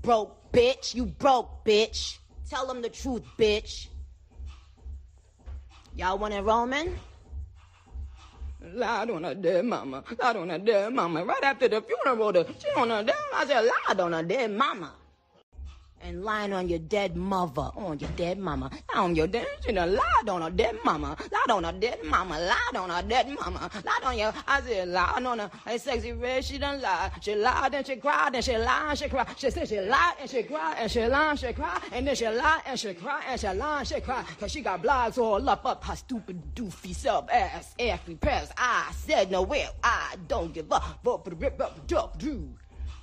broke bitch. You broke bitch. Tell them the truth, bitch. Y'all want enrollment? Lied on her dead mama. Lied on her dead mama. Right after the funeral, she on her dead. I said, lied on her dead mama. And lying on your dead mother, on your dead mama. On your dead, she done lied on her dead mama. Lied on her dead mama. Lied on her dead mama. Lied on you. I said, lied on her. Hey, sexy red, she done lied. She lied and she cried and she lied and she cried. She said she lied and she cried and she lied and she cried. And then she lied and she cried and she lied and she cried. Cause she got blogs all up her stupid doofy sub ass. Every press. I said no will. I don't give up. Vote for the rip up the duck do.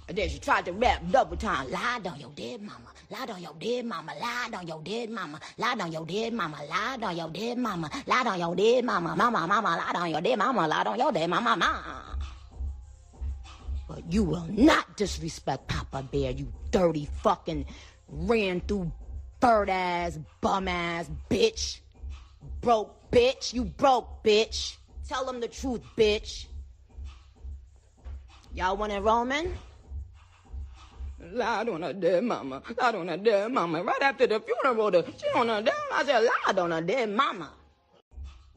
And then she tried to rap double time. Lied on your dead mama. Lied on your dead mama. Lied on your dead mama. Lied on your dead mama. Lied on your dead mama. Lied on your dead mama. Mama. Lied on your dead mama. Lied on your dead mama. But you will not disrespect Papa Bear, you dirty fucking ran through bird ass, bum ass bitch. Broke bitch. You broke bitch. Tell them the truth, bitch. Y'all want enrollment? Lied on her dead mama. Lied on her dead mama. Right after the funeral, she on her dead. I said, lied on her dead mama.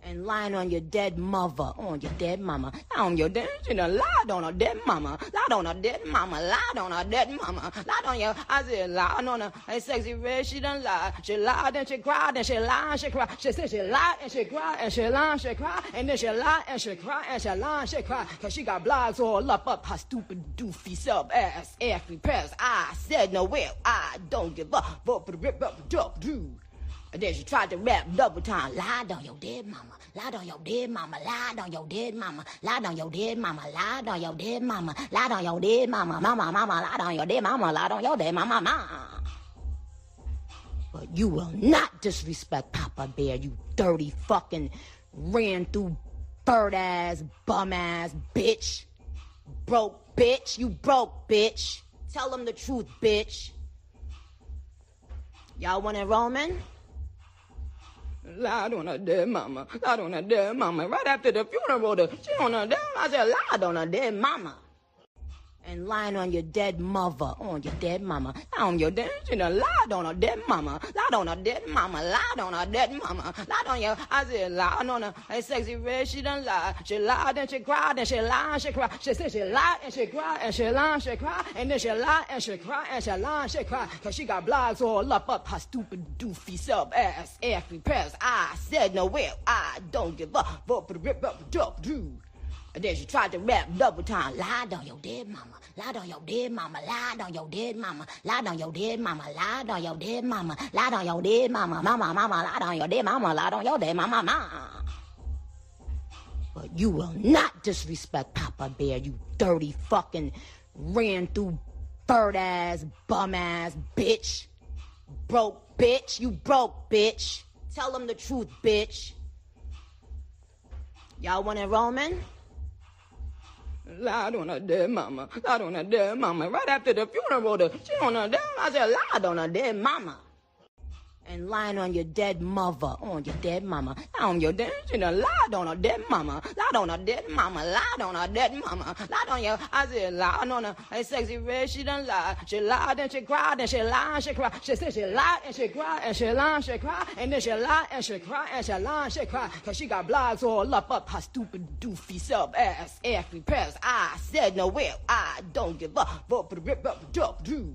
And lying on your dead mother, on your dead mama. On your dead, she done lied on her dead mama. Lied on her dead mama. Lied on her dead mama. Lied on you. I said, lied on her. Hey, sexy red, she done lied. She lied and she cried and she lied and she cried. She said she lied and she cried and she lied and she cried. And then she lied and she cried and she lied and she cried. Cause she got blogs all up her stupid doofy sub ass. Every press. I said no will. I don't give up. Vote for the rip up the duck do. And then she tried to rap double time. Lied on your dead mama. Lied on your dead mama. Lied on your dead mama. Lied on your dead mama. Lied on your dead mama. Lied on your dead mama. Mama. Lied on your dead mama. Lied on your dead mama. But you will not disrespect Papa Bear, you dirty fucking ran through bird ass, bum ass bitch. Broke bitch. You broke bitch. Tell them the truth, bitch. Y'all want enrollment? Lied on her dead mama. Lied on her dead mama. Right after the funeral, she on her dead. I said, lied on her dead mama. And lying on your dead mother, on your dead mama. On your dead, she done lied on her dead mama. Lied on her dead mama. Lied on her dead mama. Lied on you. I said, lied on her. Hey, sexy red, she done lied. She lied and she cried and she lied and she cried. She said she lied and she cried and she lied and she cried. And then she lied and she cried and she lied and she cried. Cause she got blogs all up her stupid doofy sub ass. Every press. I said no will. I don't give up. Vote for the rip up the duck do. And then she tried to rap double time. Lied on your dead mama. Lied on your dead mama. Lied on your dead mama. Lied on your dead mama. Lied on your dead mama. Lied on your dead mama. Mama. Lied on your dead mama. Lied on your dead mama. But you will not disrespect Papa Bear, you dirty fucking ran through bird ass, bum ass bitch. Broke bitch. You broke bitch. Tell them the truth, bitch. Y'all want enrollment? Lied on her dead mama. Lied on her dead mama. Right after the funeral, she on her dead. I said, lied on her dead mama. And lying on your dead mother, on your dead mama. On your dead, she done lied on her dead mama. Lied on her dead mama. Lied on her dead mama. Lied on you. I said, lied on her. Hey, sexy red, she done lied. She lied and she cried and she lied and she cried. She said she lied and she cried and she lied and she cried. And then she lied and she cried and she lied and she cried. Cause she got blogs all up her stupid doofy sub ass. Every press. I said no will. I don't give up. Vote for the rip up the duck do.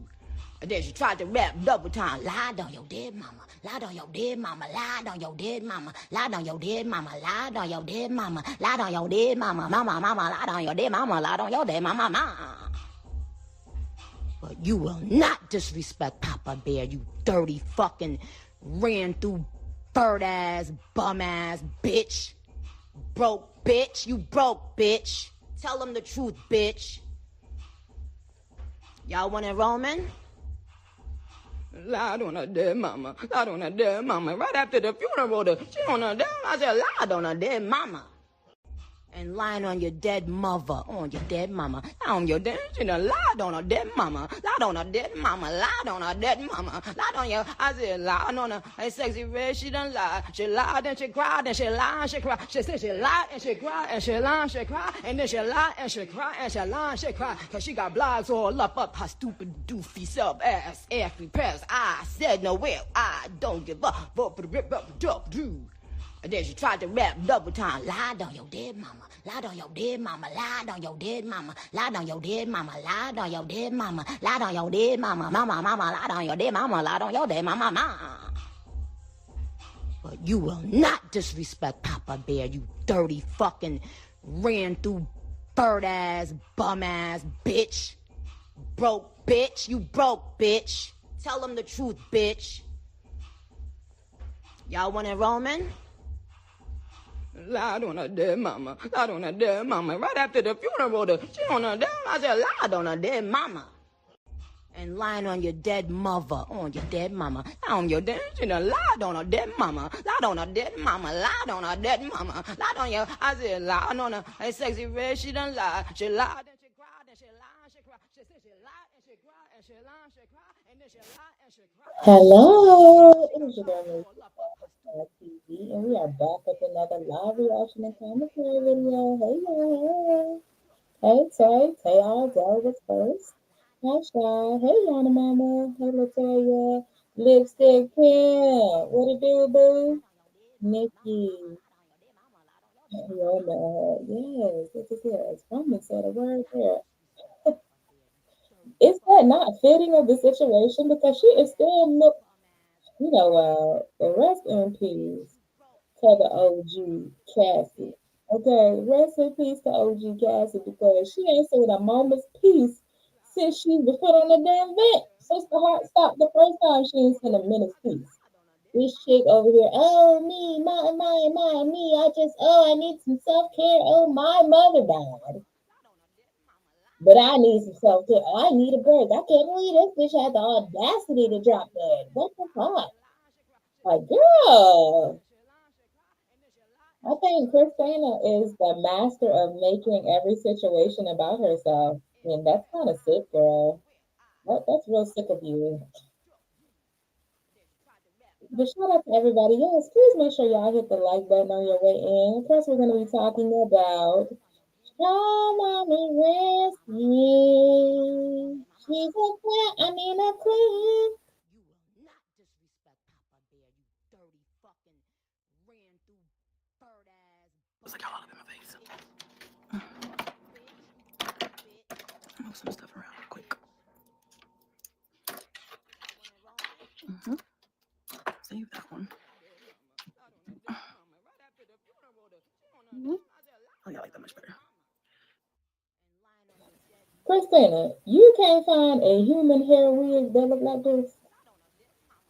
And then she tried to rap double time. Lied on your dead mama. Lied on your dead mama. Lied on your dead mama. Lied on your dead mama. Lied on your dead mama. Lied on your dead mama. Mama. Lied on your dead mama. Lied on your dead mama. But you will not disrespect Papa Bear, you dirty fucking ran through bird ass, bum ass bitch. Broke bitch. You broke bitch. Tell them the truth, bitch. Y'all want enrollment? Lied on her dead mama. Lied on her dead mama. Right after the funeral, she on her dead. I said, lied on her dead mama. And lying on your dead mother, on your dead mama, on your dead, she done lied on her dead mama, lied on her dead mama, lied on her dead mama, lied on your, I said, lied on her, hey, sexy red, she done lied, she lied and she cried, and she lied, she cried, she said she lied and she cried, and she lied, she cried, and then she lied and she cried, and she lied, she cried, cause she got blogs all up her stupid doofy self ass, every press, I said no will, I don't give up, dude. And then she tried to rap double time. Lied on your dead mama. Lied on your dead mama. Lied on your dead mama. Lied on your dead mama. Lied on your dead mama. Lied on your dead mama. Mama. Lied on your dead mama. Lied on your dead mama. But you will not disrespect Papa Bear, you dirty fucking ran through bird ass, bum ass bitch. Broke bitch. You broke bitch. Tell them the truth, bitch. Y'all want it, Roman? Lied on her dead mama, lied on her dead mama. Right after the funeral, she on her dead mama. I said, lied on her dead mama. And lying on your dead mother, on your dead mama, on your dead, she done lied on her dead mama, lied on her dead mama, lied on her dead mama, lied on your, I said, lied on her, hey, sexy red, she done lied, she lied and she cried, and she lied, she cried, she said she lied and she cried, and she lied, she cried, and then she lied and she cried. Hello, it is your girl TV, and we are back with another live reaction and commentary video. Hey y'all, hey Tay all Dell was first. Hi Shy, hey Yana Mama, hey Latoya, Lipstick Kim, what it do, boo? Nikki, Yona, yes, this is it. Roman said a word there. Is that not fitting of the situation because she is still, rest in peace to the OG Cassie. Okay, rest in peace to OG Cassie because she ain't seen a moment's peace since she was put on the damn vent. Since the heart stopped the first time, she ain't seen a minute's peace. This chick over here, oh me, me, I need some self-care. Oh, my mother died. But I need some self-care. Oh, I need a break. I can't believe this bitch had the audacity to drop that. What the fuck? Like, girl. I think Christina is the master of making every situation about herself. And that's kind of sick, girl. That's real sick of you. But shout out to everybody. Yes, please make sure y'all hit the like button on your way in. Of course, we're going to be talking about StrongMommy Rescue. She's a queen. A queen. You will not disrespect Papa Bear, you dirty fucking ran through bird ass. It's like y'all all up in my face. Move some stuff around real quick. Save that one. Oh, yeah, I like that much better. Christina, you can't find a human hair wig that look like this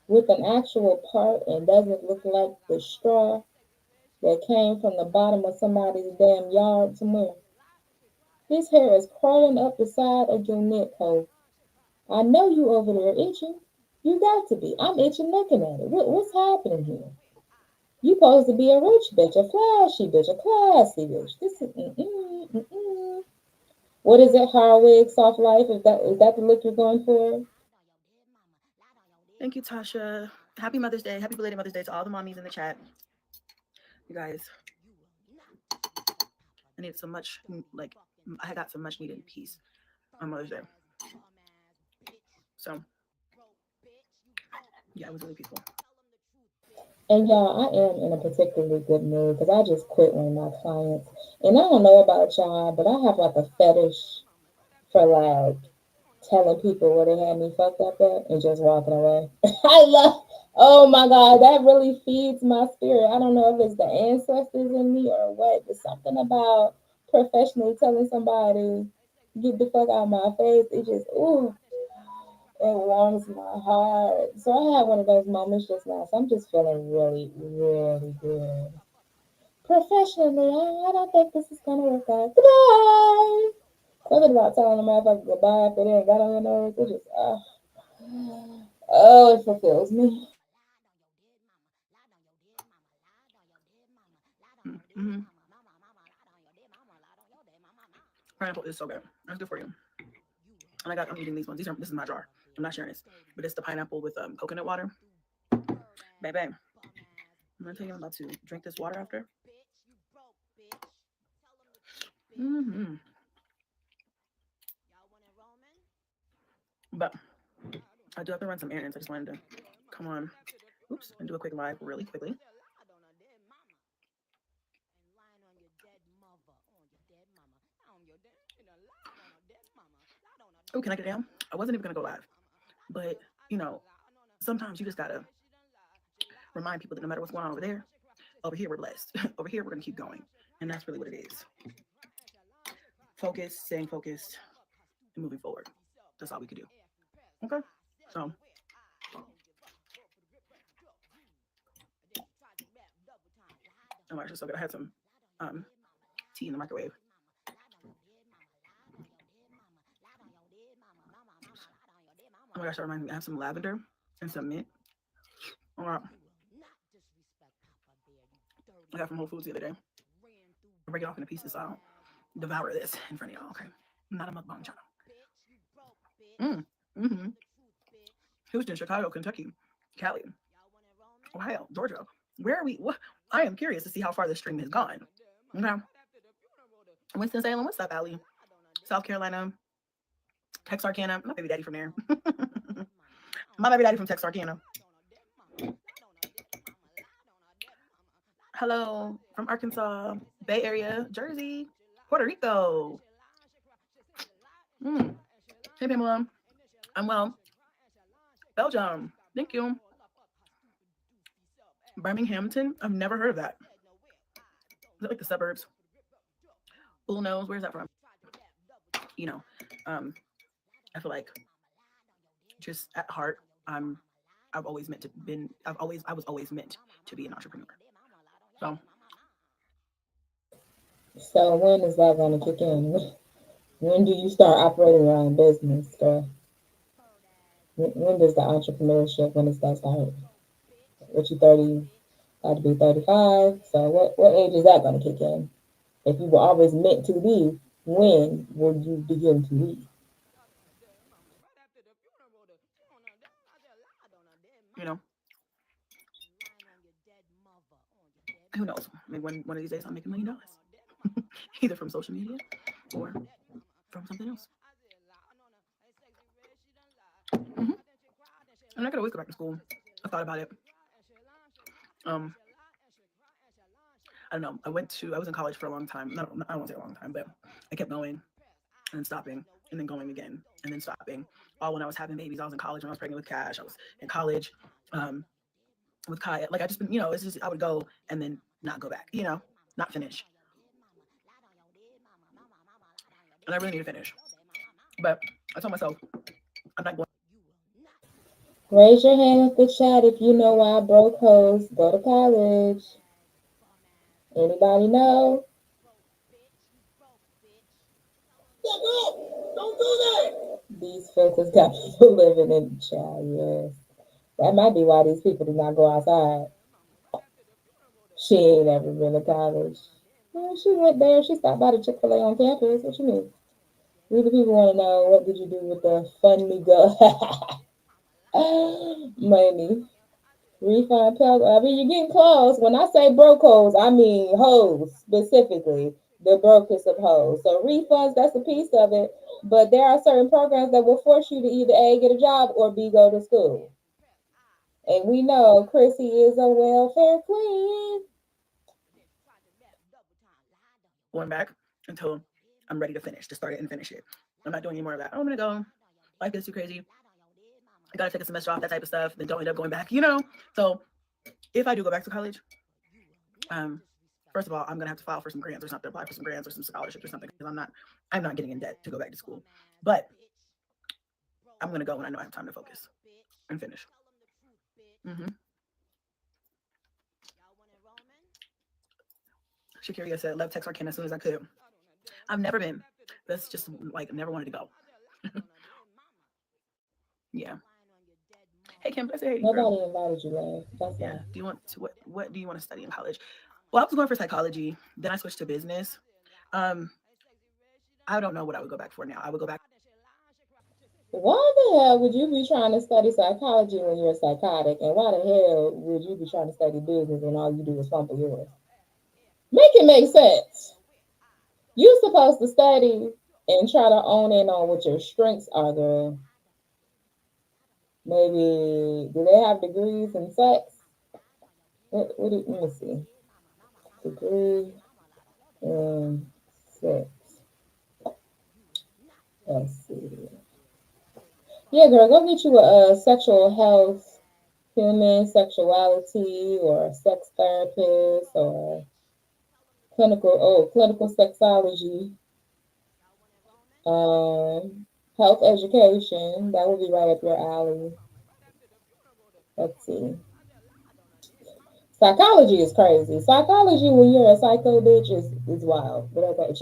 with an actual part and doesn't look like the straw that came from the bottom of somebody's damn yard somewhere. This hair is crawling up the side of your neck hole. I know you over there itching. You got to be. I'm itching looking at it. What's happening here? You supposed to be a rich bitch, a flashy bitch, a classy bitch. This is What is it? Hard wig, soft life? Is that the look you're going for? Thank you, Tasha. Happy Mother's Day. Happy belated Mother's Day to all the mommies in the chat. You guys, I need so much, I got some much needed peace on Mother's Day. So, yeah, it was really peaceful. And y'all, I am in a particularly good mood because I just quit one of my clients. And I don't know about y'all, but I have like a fetish for like telling people where they had me fucked up at and just walking away. Oh my God, that really feeds my spirit. I don't know if it's the ancestors in me or what, but something about professionally telling somebody, get the fuck out of my face, it just, ooh, it warms my heart. So I had one of those moments just now. So I'm just feeling really, really good. Professionally, I don't think this is gonna work out. Goodbye. Something about telling a motherfucker goodbye after they got on your nerves. It just, oh, it fulfills me. Mm-hmm. Pineapple is so good. That's good for you. And I'm eating these ones. This is my jar. I'm not sharing this, but it's the pineapple with coconut water. Baby, I'm gonna tell you I'm about to drink this water after. Mm-hmm. But I do have to run some errands. I just wanted to come on, oops, and do a quick live really quickly. Oh, can I get down? I wasn't even gonna go live, but you know, sometimes you just gotta remind people that no matter what's going on over here we're blessed. Over here we're gonna keep going, and that's really what it is. Focus, staying focused, and moving forward. That's all we could do. Okay, so I'm actually so good. I had some tea in the microwave. Oh my gosh, that reminds me. I have some lavender and some mint. All right. I got from Whole Foods the other day. I break it off into pieces so I don't devour this in front of y'all. Okay, I'm not a mukbang channel. Mm-hmm. Houston, Chicago, Kentucky, Cali, Ohio, Georgia. Where are we? What? I am curious to see how far this stream has gone. Okay. Winston-Salem, what's up, Allie? South Carolina, Texarkana. My baby daddy from there. My baby daddy from Texarkana. Hello from Arkansas, Bay Area, Jersey, Puerto Rico. Hey, Pamela. I'm well. Belgium. Thank you. Birminghamton. I've never heard of that. Is it like the suburbs? Who knows? Where's that from? You know, I feel like just at heart, I was always meant to be an entrepreneur. So when is that going to kick in? When do you start operating your own business? Or when does the entrepreneurship, when does that start? What, you 30, got to be 35? So what age is that going to kick in? If you were always meant to be, when would you begin to be? You know, who knows? Maybe one of these days I'll make $1 million, either from social media or from something else. I'm not gonna always go back to school. I thought about it. I don't know. I was in college for a long time. I won't say a long time, but I kept going and then stopping and then going again and then stopping. All when I was having babies. I was in college when I was pregnant with Cash. I was in college with Kaya. Like I just been, it's just I would go and then not go back. Not finish. And I really need to finish. But I told myself I'm not going. Raise your hand in the chat if you know why broke hoes go to college. Anybody know? Don't do that. These filters got people living in the chat, yes. That might be why these people do not go outside. She ain't ever been to college. Well, she went there. She stopped by the Chick-fil-A on campus. What you mean? We the people want to know, what did you do with the funny go money? Refund Pell. I mean, you're getting close. When I say broke hoes, I mean hoes specifically, the brokest of hoes. So refunds, that's a piece of it. But there are certain programs that will force you to either A, get a job, or B, go to school. And we know Chrissy is a welfare queen. Going back until I'm ready to finish, to start it and finish it. I'm not doing any more of that. I'm gonna go. Life gets too crazy. I gotta take a semester off, that type of stuff. Then don't end up going back. So if I do go back to college, first of all, I'm gonna have to file for some grants or something, apply for some grants or some scholarships or something, because I'm not getting in debt to go back to school. But I'm gonna go when I know I have time to focus and finish. Shakiria said, left Texarkana as soon as I could. I've never been. That's just like never wanted to go. Yeah. Hey Kim, I say hey. Nobody invited you, love. That's yeah. Do you want to what do you want to study in college? Well, I was going for psychology. Then I switched to business. I don't know what I would go back for now. I would go back. Why the hell would you be trying to study psychology when you're psychotic? And why the hell would you be trying to study business when all you do is fumble yours? Make it make sense. You're supposed to study and try to own in on what your strengths are, girl. Maybe do they have degrees in sex? Let me see. Degree in sex. Let's see. Yeah, girl, go get you a sexual health, human sexuality, or a sex therapist, or clinical sexology, health education. That would be right up your alley. Let's see. Psychology is crazy. Psychology, when you're a psycho bitch, is wild. But okay,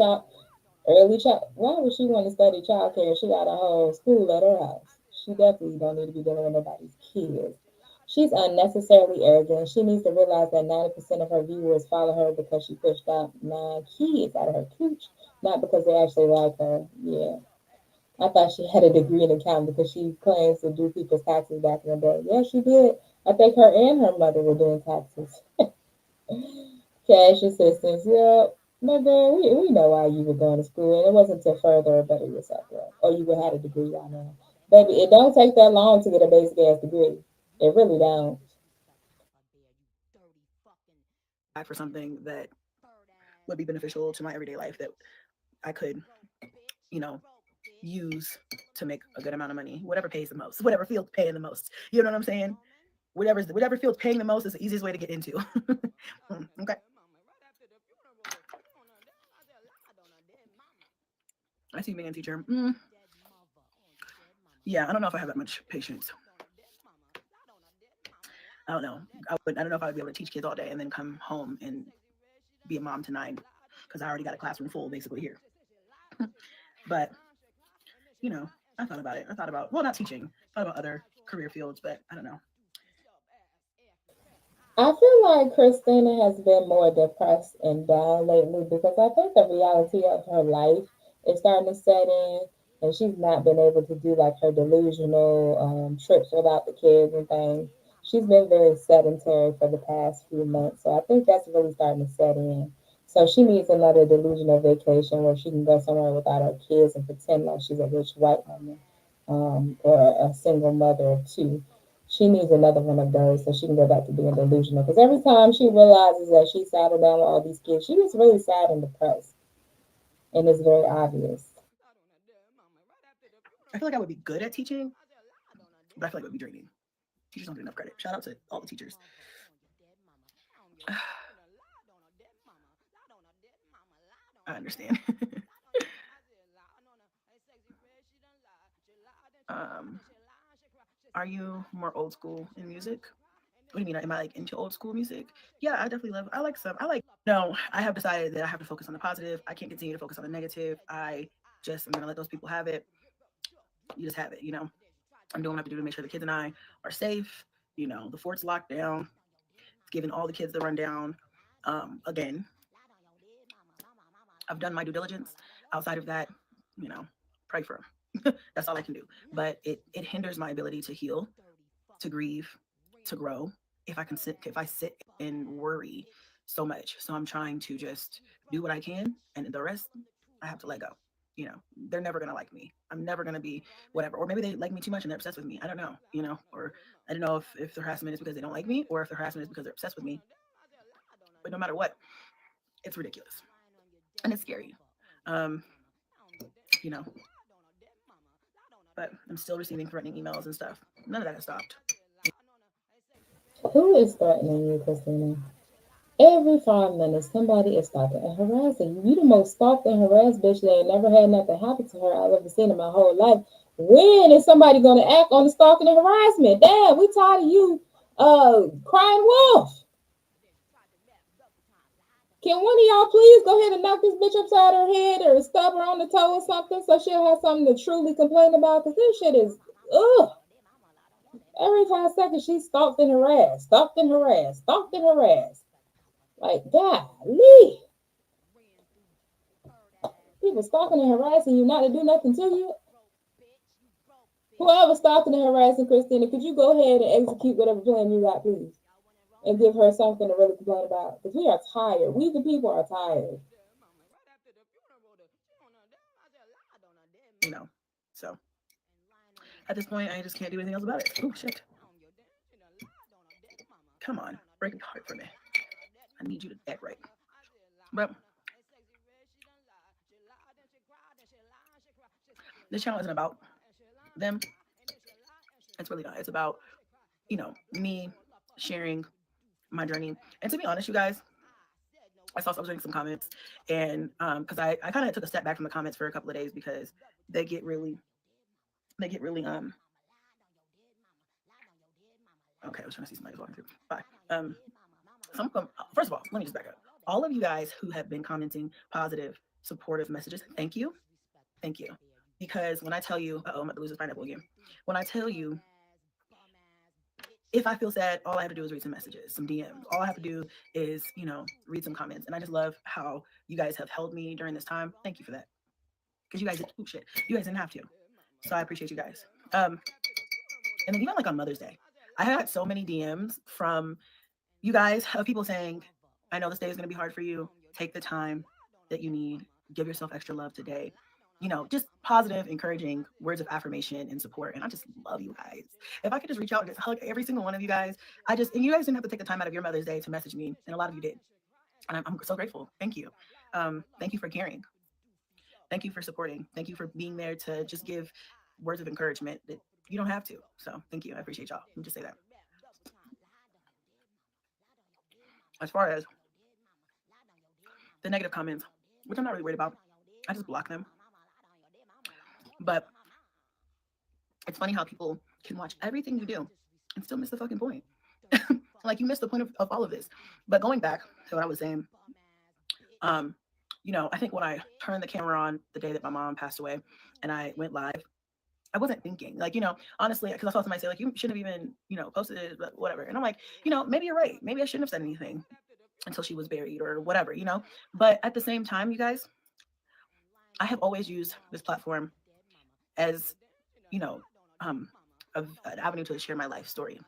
early child. Why would she want to study child care? She got a whole school at her house. She definitely don't need to be dealing with nobody's kids. She's unnecessarily arrogant. She needs to realize that 90% of her viewers follow her because she pushed out 9 kids out of her cooch, not because they actually like her. Yeah. I thought she had a degree in accounting because she claims to do people's taxes back in the day. Yeah, she did. I think her and her mother were doing taxes. Cash assistance. Yeah. But girl, we know why you were going to school, and it wasn't to further or better yourself, girl. Or you would have had a degree by now. Baby, it don't take that long to get a basic ass degree. It really don't. Back for something that would be beneficial to my everyday life that I could, you know, use to make a good amount of money. Whatever pays the most, whatever feels paying the most. You know what I'm saying? Whatever feels paying the most is the easiest way to get into. Okay. I see being a teacher. Yeah, I don't know if I have that much patience. I don't know. I don't know if I would be able to teach kids all day and then come home and be a mom tonight because I already got a classroom full basically here. But I thought about it. I thought about well, not teaching. I thought about other career fields, but I don't know. I feel like Christina has been more depressed and down lately because I think the reality of her life is starting to set in, and she's not been able to do like her delusional trips without the kids and things. She's been very sedentary for the past few months, so I think that's really starting to set in. So she needs another delusional vacation where she can go somewhere without her kids and pretend like she's a rich white woman, or a single mother of two. She needs another one of those so she can go back to being delusional. Because every time she realizes that she's settled down with all these kids, she gets really sad and depressed, and it's very obvious. I feel like I would be good at teaching, but I feel like it would be draining. Teachers don't get enough credit. Shout out to all the teachers. I understand. um, are you more old school in music? What do you mean? Am I like into old school music? Yeah, I definitely love. I like some. I like. No, I have decided that I have to focus on the positive. I can't continue to focus on the negative. I just am gonna let those people have it. You just have it. I'm doing what I have to do to make sure the kids and I are safe. The fort's locked down. It's giving all the kids the rundown. Again, I've done my due diligence. Outside of that, you know, pray for them. That's all I can do. But it hinders my ability to heal, to grieve, to grow. If I sit and worry so much. So I'm trying to just do what I can, and the rest I have to let go. They're never gonna like me. I'm never gonna be whatever. Or maybe they like me too much and they're obsessed with me. I don't know. Or I don't know if the harassment is because they don't like me or if the harassment is because they're obsessed with me. But no matter what, it's ridiculous and it's scary. Um, you know, but I'm still receiving threatening emails and stuff. None of that has stopped. Who is threatening you, Christina? Every 5 minutes, somebody is stalking and harassing you. You the most stalked and harassed bitch that ain't never had nothing happen to her I've ever seen in my whole life. When is somebody gonna act on the stalking and harassment? Damn, we tired of you crying wolf. Can one of y'all please go ahead and knock this bitch upside her head or stub her on the toe or something so she'll have something to truly complain about? Because this shit is, ugh. Every 5 seconds she's stalked and harassed, stalked and harassed, stalked and harassed. Like, golly. People stalking and harassing you not to do nothing to you. Whoever stalking and harassing Christina, could you go ahead and execute whatever plan you got, please? And give her something to really complain about. Because we are tired. We the people are tired. You know, so at this point, I just can't do anything else about it. Oh, shit. Come on, break your heart for me. I need you to act right. But this channel isn't about them. It's really not. It's about, me sharing my journey. And to be honest, you guys, I was reading some comments, and because I kind of took a step back from the comments for a couple of days because they get really okay. I was trying to see somebody walking through. Bye. Some of them, first of all, let me just back up. All of you guys who have been commenting positive, supportive messages, thank you. Because when I tell you, I'm about to lose this pineapple again. When I tell you, if I feel sad, all I have to do is read some messages, some DMs. All I have to do is, read some comments. And I just love how you guys have held me during this time. Thank you for that. Because you guys didn't have to. So I appreciate you guys. And then even like on Mother's Day, I had so many DMs from you guys of people saying, I know this day is going to be hard for you. Take the time that you need. Give yourself extra love today. Just positive, encouraging words of affirmation and support. And I just love you guys. If I could just reach out and just hug every single one of you guys, and you guys didn't have to take the time out of your Mother's Day to message me. And a lot of you did. And I'm so grateful. Thank you. Thank you for caring. Thank you for supporting. Thank you for being there to just give words of encouragement that you don't have to. So thank you. I appreciate y'all. Let me just say that. As far as the negative comments, which I'm not really worried about, I just block them. But it's funny how people can watch everything you do and still miss the fucking point. Like you missed the point of all of this. But going back to what I was saying, I think when I turned the camera on the day that my mom passed away and I went live, I wasn't thinking, like, honestly, because I saw somebody say, like, you shouldn't have even, posted it, but whatever. And I'm like, maybe you're right. Maybe I shouldn't have said anything until she was buried or whatever, But at the same time, you guys, I have always used this platform as, an avenue to share my life story.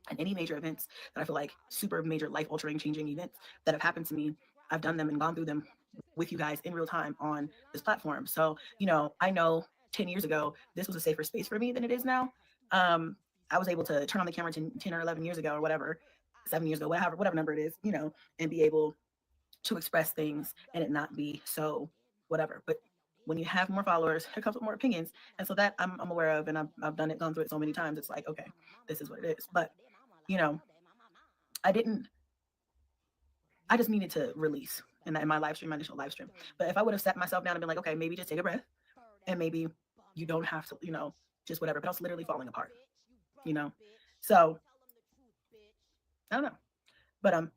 And any major events that I feel like super major life altering, changing events that have happened to me, I've done them and gone through them with you guys in real time on this platform. So, I know 10 years ago, this was a safer space for me than it is now. I was able to turn on the camera 10 or 11 years ago or whatever, 7 years ago, whatever number it is, and be able to express things and it not be so whatever. But when you have more followers, it comes with more opinions. And so that I'm aware of, and I've done it, gone through it so many times. It's like, okay, this is what it is. But, I just needed to release in my live stream, my initial live stream. But if I would have sat myself down and been like, okay, maybe just take a breath and maybe you don't have to, just whatever, but I was literally falling apart, So I don't know. But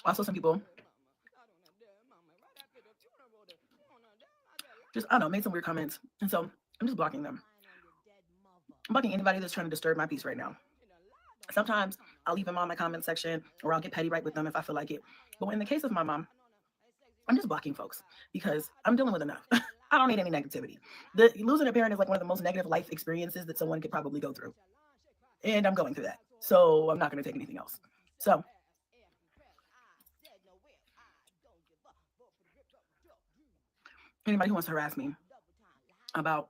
also some people just, I don't know, made some weird comments. And so I'm just blocking them. I'm blocking anybody that's trying to disturb my peace right now. Sometimes I'll leave them on my comment section or I'll get petty right with them if I feel like it. But in the case of my mom, I'm just blocking folks because I'm dealing with enough. I don't need any negativity. Losing a parent is like one of the most negative life experiences that someone could probably go through. And I'm going through that. So I'm not going to take anything else. So anybody who wants to harass me about,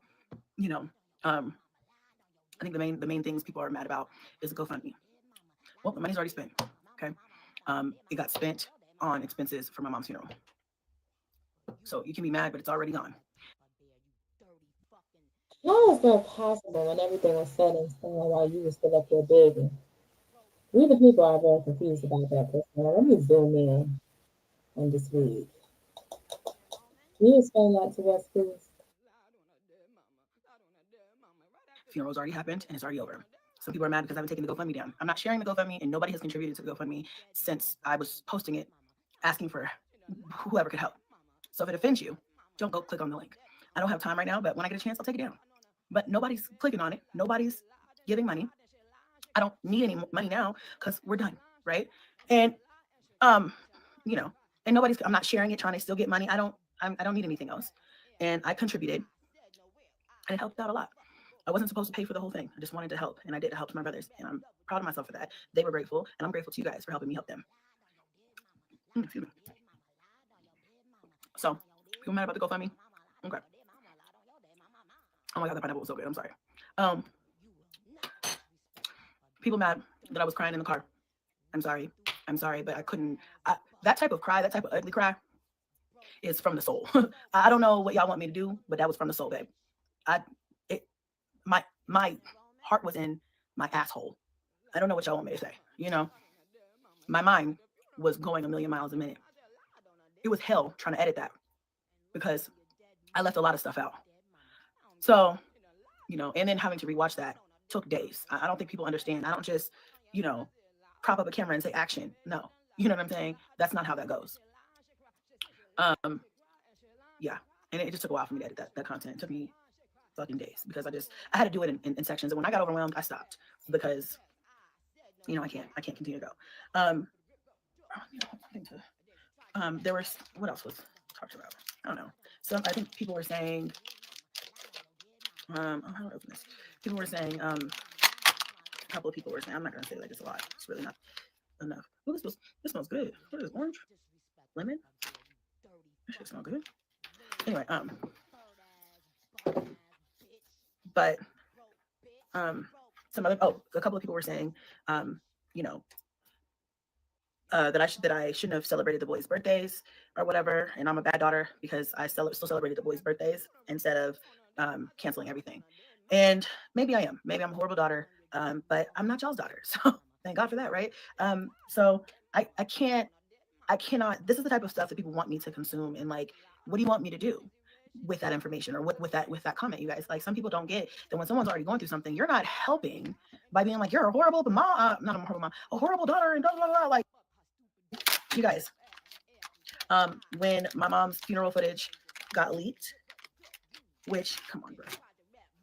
I think the main things people are mad about is the GoFundMe. Well, the money's already spent. Okay. It got spent on expenses for my mom's funeral. So you can be mad, but it's already gone. How is that possible when everything was said and done while you were still up there begging? We the people are very confused about that. Let me zoom in on this week. Can you explain that to us, please? Funeral's already happened and it's already over. Some people are mad because I haven't taken the GoFundMe down. I'm not sharing the GoFundMe and nobody has contributed to the GoFundMe since I was posting it, asking for whoever could help. So if it offends you, don't go click on the link. I don't have time right now, but when I get a chance, I'll take it down. But nobody's clicking on it. Nobody's giving money. I don't need any money now because we're done, right? And, And I'm not sharing it, trying to still get money. I don't need anything else. And I contributed and it helped out a lot. I wasn't supposed to pay for the whole thing. I just wanted to help, and I did help my brothers, and I'm proud of myself for that. They were grateful, and I'm grateful to you guys for helping me help them. Excuse me. So, people mad about the GoFundMe? Okay. Oh my god, the pineapple was so good. I'm sorry. Um, people mad that I was crying in the car. I'm sorry. I'm sorry, but I couldn't. That type of cry, that type of ugly cry, is from the soul. I don't know what y'all want me to do, but that was from the soul, babe. I, it, my heart was in my asshole. I don't know what y'all want me to say. You know, my mind was going a million miles a minute. It was hell trying to edit that because I left a lot of stuff out. So, you know, and then having to rewatch that took days. I don't think people understand. I don't just, you know, prop up a camera and say action. No, you know what I'm saying? That's not how that goes. Yeah. And it just took a while for me to edit that content. It took me fucking days because I had to do it in sections. And when I got overwhelmed, I stopped because, you know, I can't continue to go. There was, what else was talked about? I don't know. I think people were saying, how do I open this? People were saying, a couple of people were saying, I'm not going to say like it's a lot. It's really not enough. Oh, this smells good. What is this, orange? Lemon? This shit smells good. Anyway, but, a couple of people were saying, you know, that I shouldn't have celebrated the boys' birthdays or whatever, and I'm a bad daughter because I still celebrated the boys' birthdays instead of canceling everything. And maybe I am. Maybe I'm a horrible daughter, but I'm not y'all's daughter, so thank God for that, right? So I cannot. This is the type of stuff that people want me to consume, and like, what do you want me to do with that information or with that comment, you guys? Like, some people don't get that when someone's already going through something, you're not helping by being like, you're a horrible mom, not a horrible mom, a horrible daughter, and blah blah blah. Like, you guys, when my mom's funeral footage got leaked, which, come on, bro,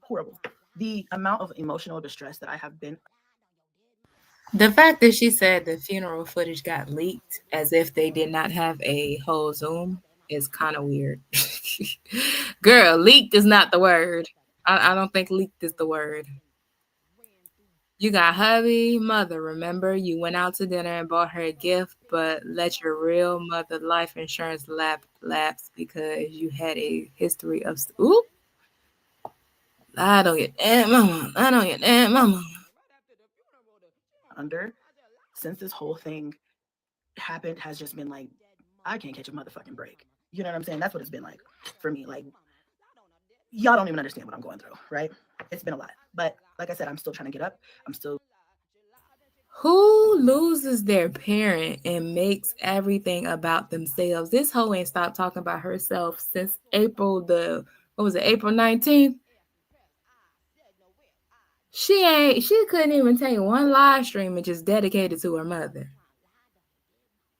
horrible. The amount of emotional distress that I have been. The fact that she said the funeral footage got leaked as if they did not have a whole Zoom is kind of weird. Girl, leaked is not the word. I don't think leaked is the word. You got hubby, mother. Remember, you went out to dinner and bought her a gift, but let your real mother life insurance lapse because you had a history of. Oop! Lied on your damn mama. Lied on your damn mama. Since this whole thing happened has just been like, I can't catch a motherfucking break. You know what I'm saying? That's what it's been like for me. Like, y'all don't even understand what I'm going through, right? It's been a lot. But like I said, I'm still trying to get up. I'm still. Who loses their parent and makes everything about themselves? This hoe ain't stopped talking about herself since April 19th? She couldn't even take one live stream and just dedicate it to her mother.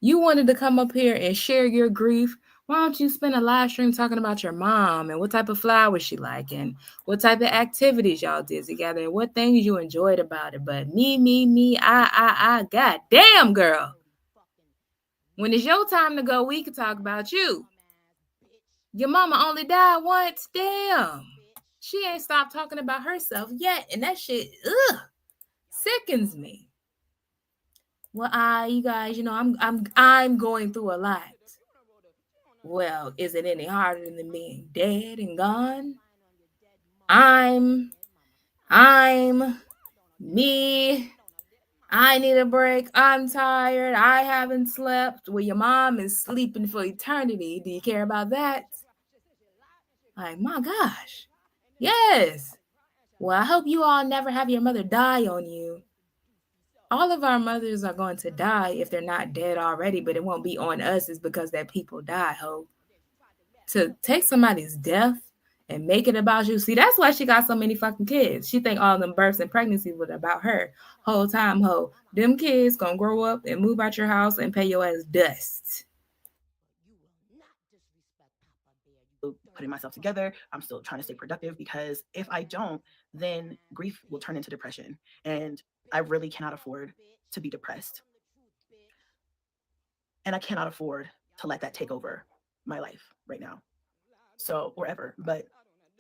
You wanted to come up here and share your grief. Why don't you spend a live stream talking about your mom and what type of flowers she liked and what type of activities y'all did together and what things you enjoyed about it? But me, I, god damn, girl. When it's your time to go, we can talk about you. Your mama only died once, damn. She ain't stopped talking about herself yet, and that shit, sickens me. Well, you guys, you know, I'm going through a lot. Well, is it any harder than being dead and gone? I'm me. I need a break. I'm tired. I haven't slept. Well, your mom is sleeping for eternity. Do you care about that? Like, my gosh. Yes. Well, I hope you all never have your mother die on you. All of our mothers are going to die if they're not dead already, but it won't be on us. It's because that people die, ho. To take somebody's death and make it about you. See, that's why she got so many fucking kids. She think all them births and pregnancies was about her. Whole time, ho. Them kids gonna grow up and move out your house and pay your ass dust. Putting myself together. I'm still trying to stay productive because if I don't, then grief will turn into depression. And I really cannot afford to be depressed. And I cannot afford to let that take over my life right now. So, or ever. But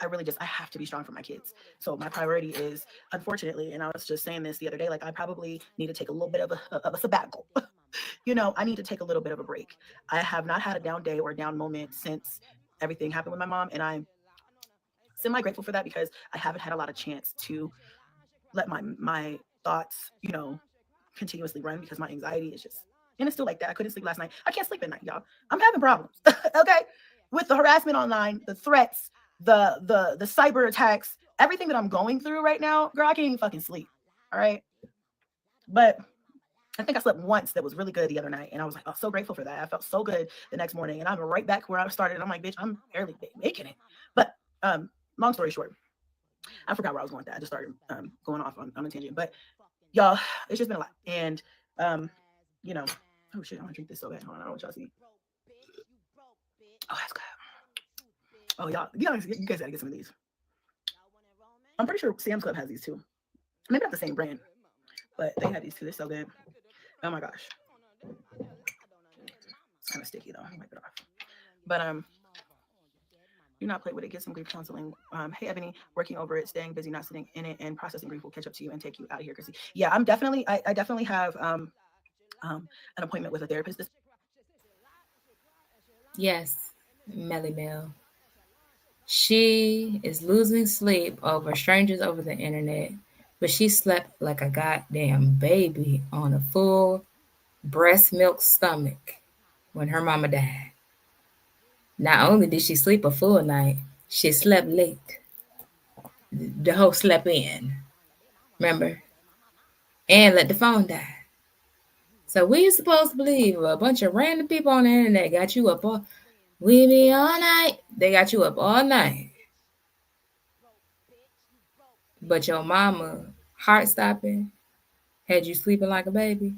I have to be strong for my kids. So my priority is, unfortunately, and I was just saying this the other day, like I probably need to take a little bit of a sabbatical. I need to take a little bit of a break. I have not had a down day or a down moment since everything happened with my mom. And I'm semi grateful for that because I haven't had a lot of chance to let my thoughts, continuously run because my anxiety is just, and it's still like that. I couldn't sleep last night. I can't sleep at night, y'all. I'm having problems. Okay. With the harassment online, the threats, the cyber attacks, everything that I'm going through right now, girl, I can't even fucking sleep. All right. But I think I slept once that was really good the other night. And I was like, oh, so grateful for that. I felt so good the next morning. And I'm right back where I started. I'm like, bitch, I'm barely making it. But long story short, I forgot where I was going with that. I just started going off on a tangent. But y'all, it's just been a lot. And, oh shit, I want to drink this so bad. Hold on, I don't want y'all to see. Oh, that's good. Oh, y'all, you guys got to get some of these. I'm pretty sure Sam's Club has these too. Maybe not the same brand, but they have these too. They're so good. Oh my gosh. It's kind of sticky though. I'll wipe it off. But do not play with it. Get some grief counseling. Hey Ebony, working over it, staying busy, not sitting in it, and processing grief will catch up to you and take you out of here, Chrissy. Yeah, I definitely have an appointment with a therapist. Yes, Melly Mel. She is losing sleep over strangers over the internet, but she slept like a goddamn baby on a full breast milk stomach when her mama died. Not only did she sleep a full night, she slept late. The hoe slept in, remember? And let the phone die. So we supposed to believe a bunch of random people on the internet got you up all, we be all night. They got you up all night. But your mama, heart stopping, had you sleeping like a baby?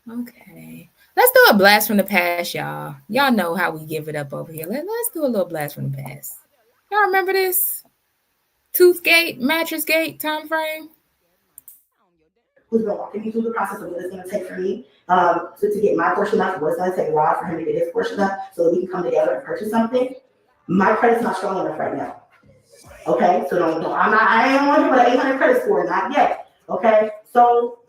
Okay. Let's do a blast from the past, y'all. Y'all know how we give it up over here. Let's do a little blast from the past. Y'all remember this? Toothgate, mattress gate time frame? Who's been walking me through the process of what it's going to take for me to get my portion up, what it's going to take Rod for him to get his portion up so that we can come together and purchase something. My credit's not strong enough right now. Okay, so I ain't one with an 800 credit score, not yet. Okay, so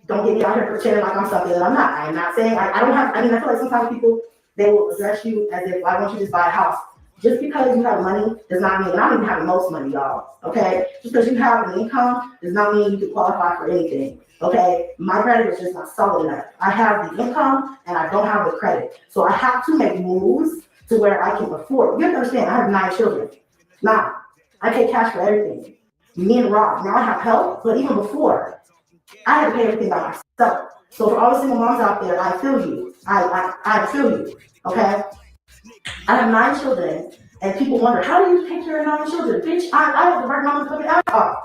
don't get me out here pretending like I'm something that I'm not. I'm not saying I don't have. I mean, I feel like sometimes people they will address you as if why don't you just buy a house? Just because you have money does not mean, and I don't even have the most money, y'all. Okay, just because you have an income does not mean you can qualify for anything. Okay, my credit is just not solid enough. I have the income and I don't have the credit, so I have to make moves to where I can afford. You have to understand, I have 9 children. Now, I pay cash for everything. Me and Rob. Now I have help, but even before, I had to pay everything by myself. So for all the single moms out there, I feel you. I feel you. Okay? I have 9 children, and people wonder, how do you take care of 9 children? Bitch, I have to work my fucking ass off.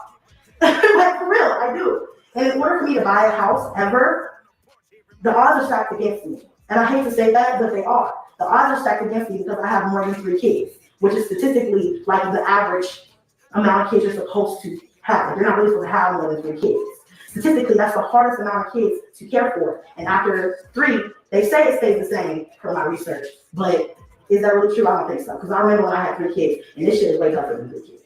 Like, for real, I do. And in order for me to buy a house ever, the odds are stacked against me. And I hate to say that, but they are. The odds are stacked against me because I have more than 3 kids, which is statistically like the average amount of kids you're supposed to have. You're not really supposed to have more than 3 kids. Statistically, that's the hardest amount of kids to care for. And after 3, they say it stays the same from my research. But is that really true? I don't think so. Because I remember when I had 3 kids, and this shit is way tougher than 3 kids.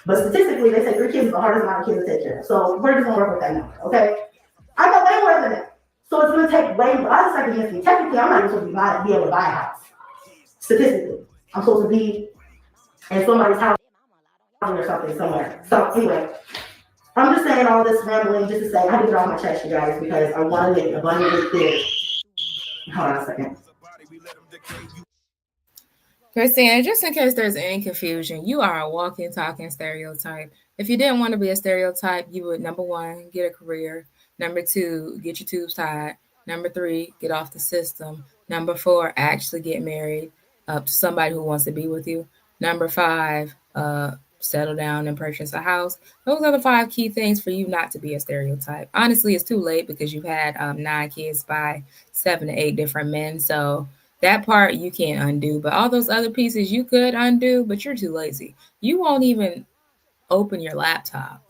But statistically, they say 3 kids is the hardest amount of kids to take care of. So we're just gonna work with that number, okay? I got way more than that. So it's gonna take way more. I just like against me. Technically, I'm not even supposed to be able to buy a house. Statistically, I'm supposed to be in somebody's house or something somewhere. So anyway, I'm just saying all this rambling just to say I had to get off my chest, you guys, because I want to make it abundantly clear. Hold on a second. Christina, just in case there's any confusion, you are a walking, talking stereotype. If you didn't want to be a stereotype, you would, number 1, get a career. Number 2, get your tubes tied. Number 3, get off the system. Number 4, actually get married to somebody who wants to be with you. Number 5, settle down and purchase a house. Those are the 5 key things for you not to be a stereotype. Honestly, it's too late because you've had 9 kids by 7 to 8 different men. So that part you can't undo. But all those other pieces you could undo, but you're too lazy. You won't even open your laptop.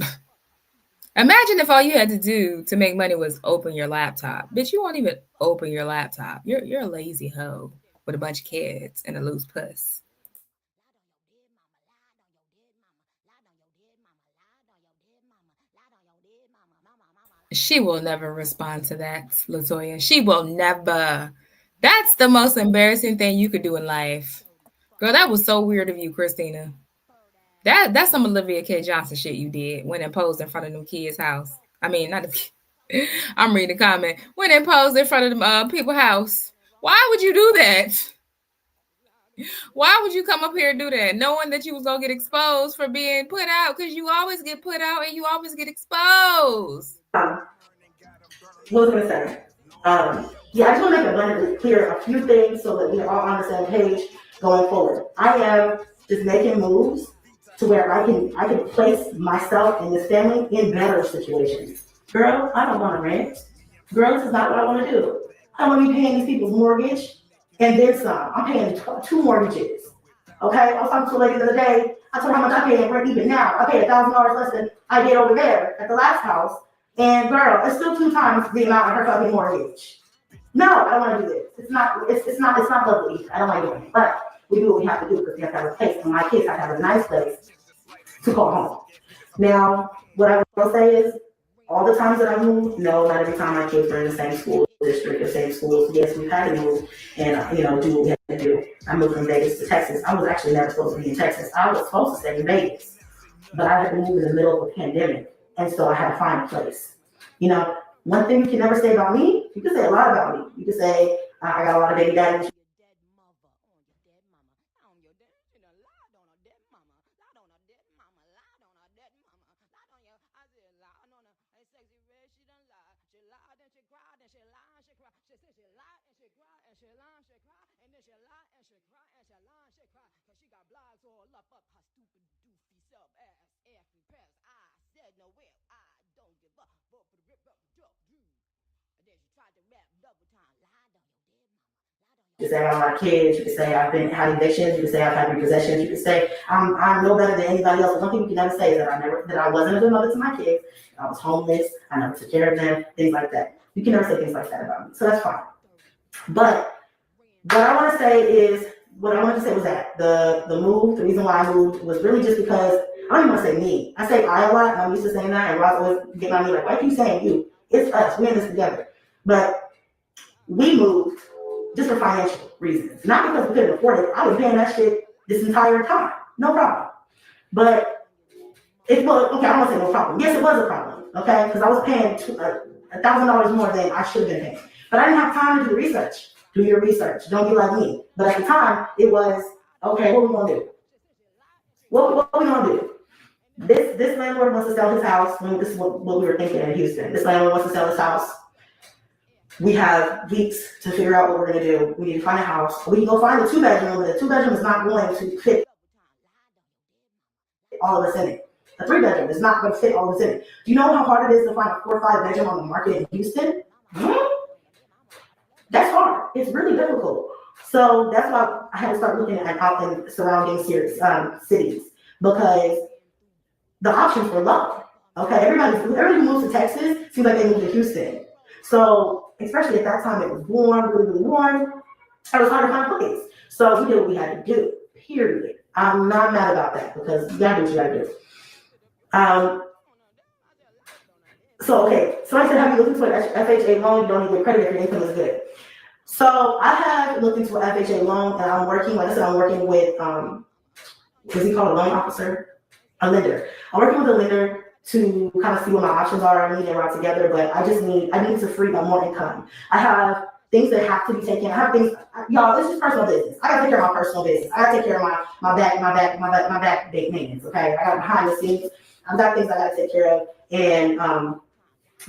Imagine if all you had to do to make money was open your laptop. Bitch, you won't even open your laptop. You're a lazy hoe. with a bunch of kids and a loose puss. She will never respond to that, LaToya. She will never. That's the most embarrassing thing you could do in life. Girl, that was so weird of you, Christina. That's some Olivia K. Johnson shit you did when it posed in front of them kids' house. I mean, not the I'm reading the comment. When it posed in front of them people's house. Why would you do that? Why would you come up here and do that? Knowing that you was going to get exposed for being put out, because you always get put out and you always get exposed. What was I going to say? Yeah, I just want to make abundantly clear a few things so that we are all on the same page going forward. I am just making moves to where I can place myself and this family in better situations. Girl, I don't want to rent. Girl, this is not what I want to do. I don't want to be paying these people's mortgage and then some. I'm paying 2 mortgages. Okay, I was talking to a lady the other day. I told her how much I pay in rent even now. I pay $1,000 less than I did over there at the last house. And girl, it's still 2 times the amount of her fucking mortgage. No, I don't want to do this. It's not lovely. I don't like doing it. But we do what we have to do because we have to have a place. And my kids have to have a nice place to call home. Now, what I will say is, all the times that I moved, no, not every time my kids were in the same school district or same schools. Yes, we've had to move and do what we had to do. I moved from Vegas to Texas. I was actually never supposed to be in Texas. I was supposed to stay in Vegas, but I had to move in the middle of a pandemic, and so I had to find a place. One thing you can never say about me, you can say a lot about me. You can say I got a lot of baby daddy. You can say I got a lot of kids. You can say I've had evictions. You can say I've had repossessions. You can say I'm no better than anybody else. But one thing you can never say is that I wasn't a good mother to my kids. I was homeless. I never took care of them. Things like that. You can never say things like that about me. So that's fine. But what I want to say is, what I wanted to say was that the move, the reason why I moved was really just because I don't even want to say me. I say I a lot, and I'm used to saying that, and Ross always getting on me like, why are you saying you? It's us. We're in this together. But we moved just for financial reasons. Not because we couldn't afford it. I was paying that shit this entire time. No problem. But it was, okay, I don't want to say no problem. Yes, it was a problem, okay? Because I was paying $1,000 more than I should have been paying. But I didn't have time to do the research. Do your research. Don't be like me. But at the time, it was, okay, what are we going to do? What are we going to do? This landlord wants to sell his house. This is what we were thinking in Houston. This landlord wants to sell his house. We have weeks to figure out what we're going to do. We need to find a house. We can go find a 2-bedroom, but a 2-bedroom is not going to fit all of us in it. A 3-bedroom is not going to fit all of us in it. Do you know how hard it is to find a 4 or 5 bedroom on the market in Houston? That's hard. It's really difficult. So that's why I had to start looking at out in surrounding cities because the options were low. Okay, everybody who moves to Texas seems like they moved to Houston. So especially at that time, it was warm, really, really warm. It was hard to find a place. So we did what we had to do. Period. I'm not mad about that because you gotta do what you gotta do. So I said, have you looked into an FHA loan? You don't need to get credit if your income is good. So I have looked into an FHA loan, and I'm working with is he called a loan officer? A lender. I'm working with a lender to kind of see what my options are. I need to run together, but I need to free up more income. I have things that have to be taken. I have things, y'all, this is personal business. I gotta take care of my personal business. I gotta take care of my back maintenance, okay? I got behind the scenes. I've got things I gotta take care of and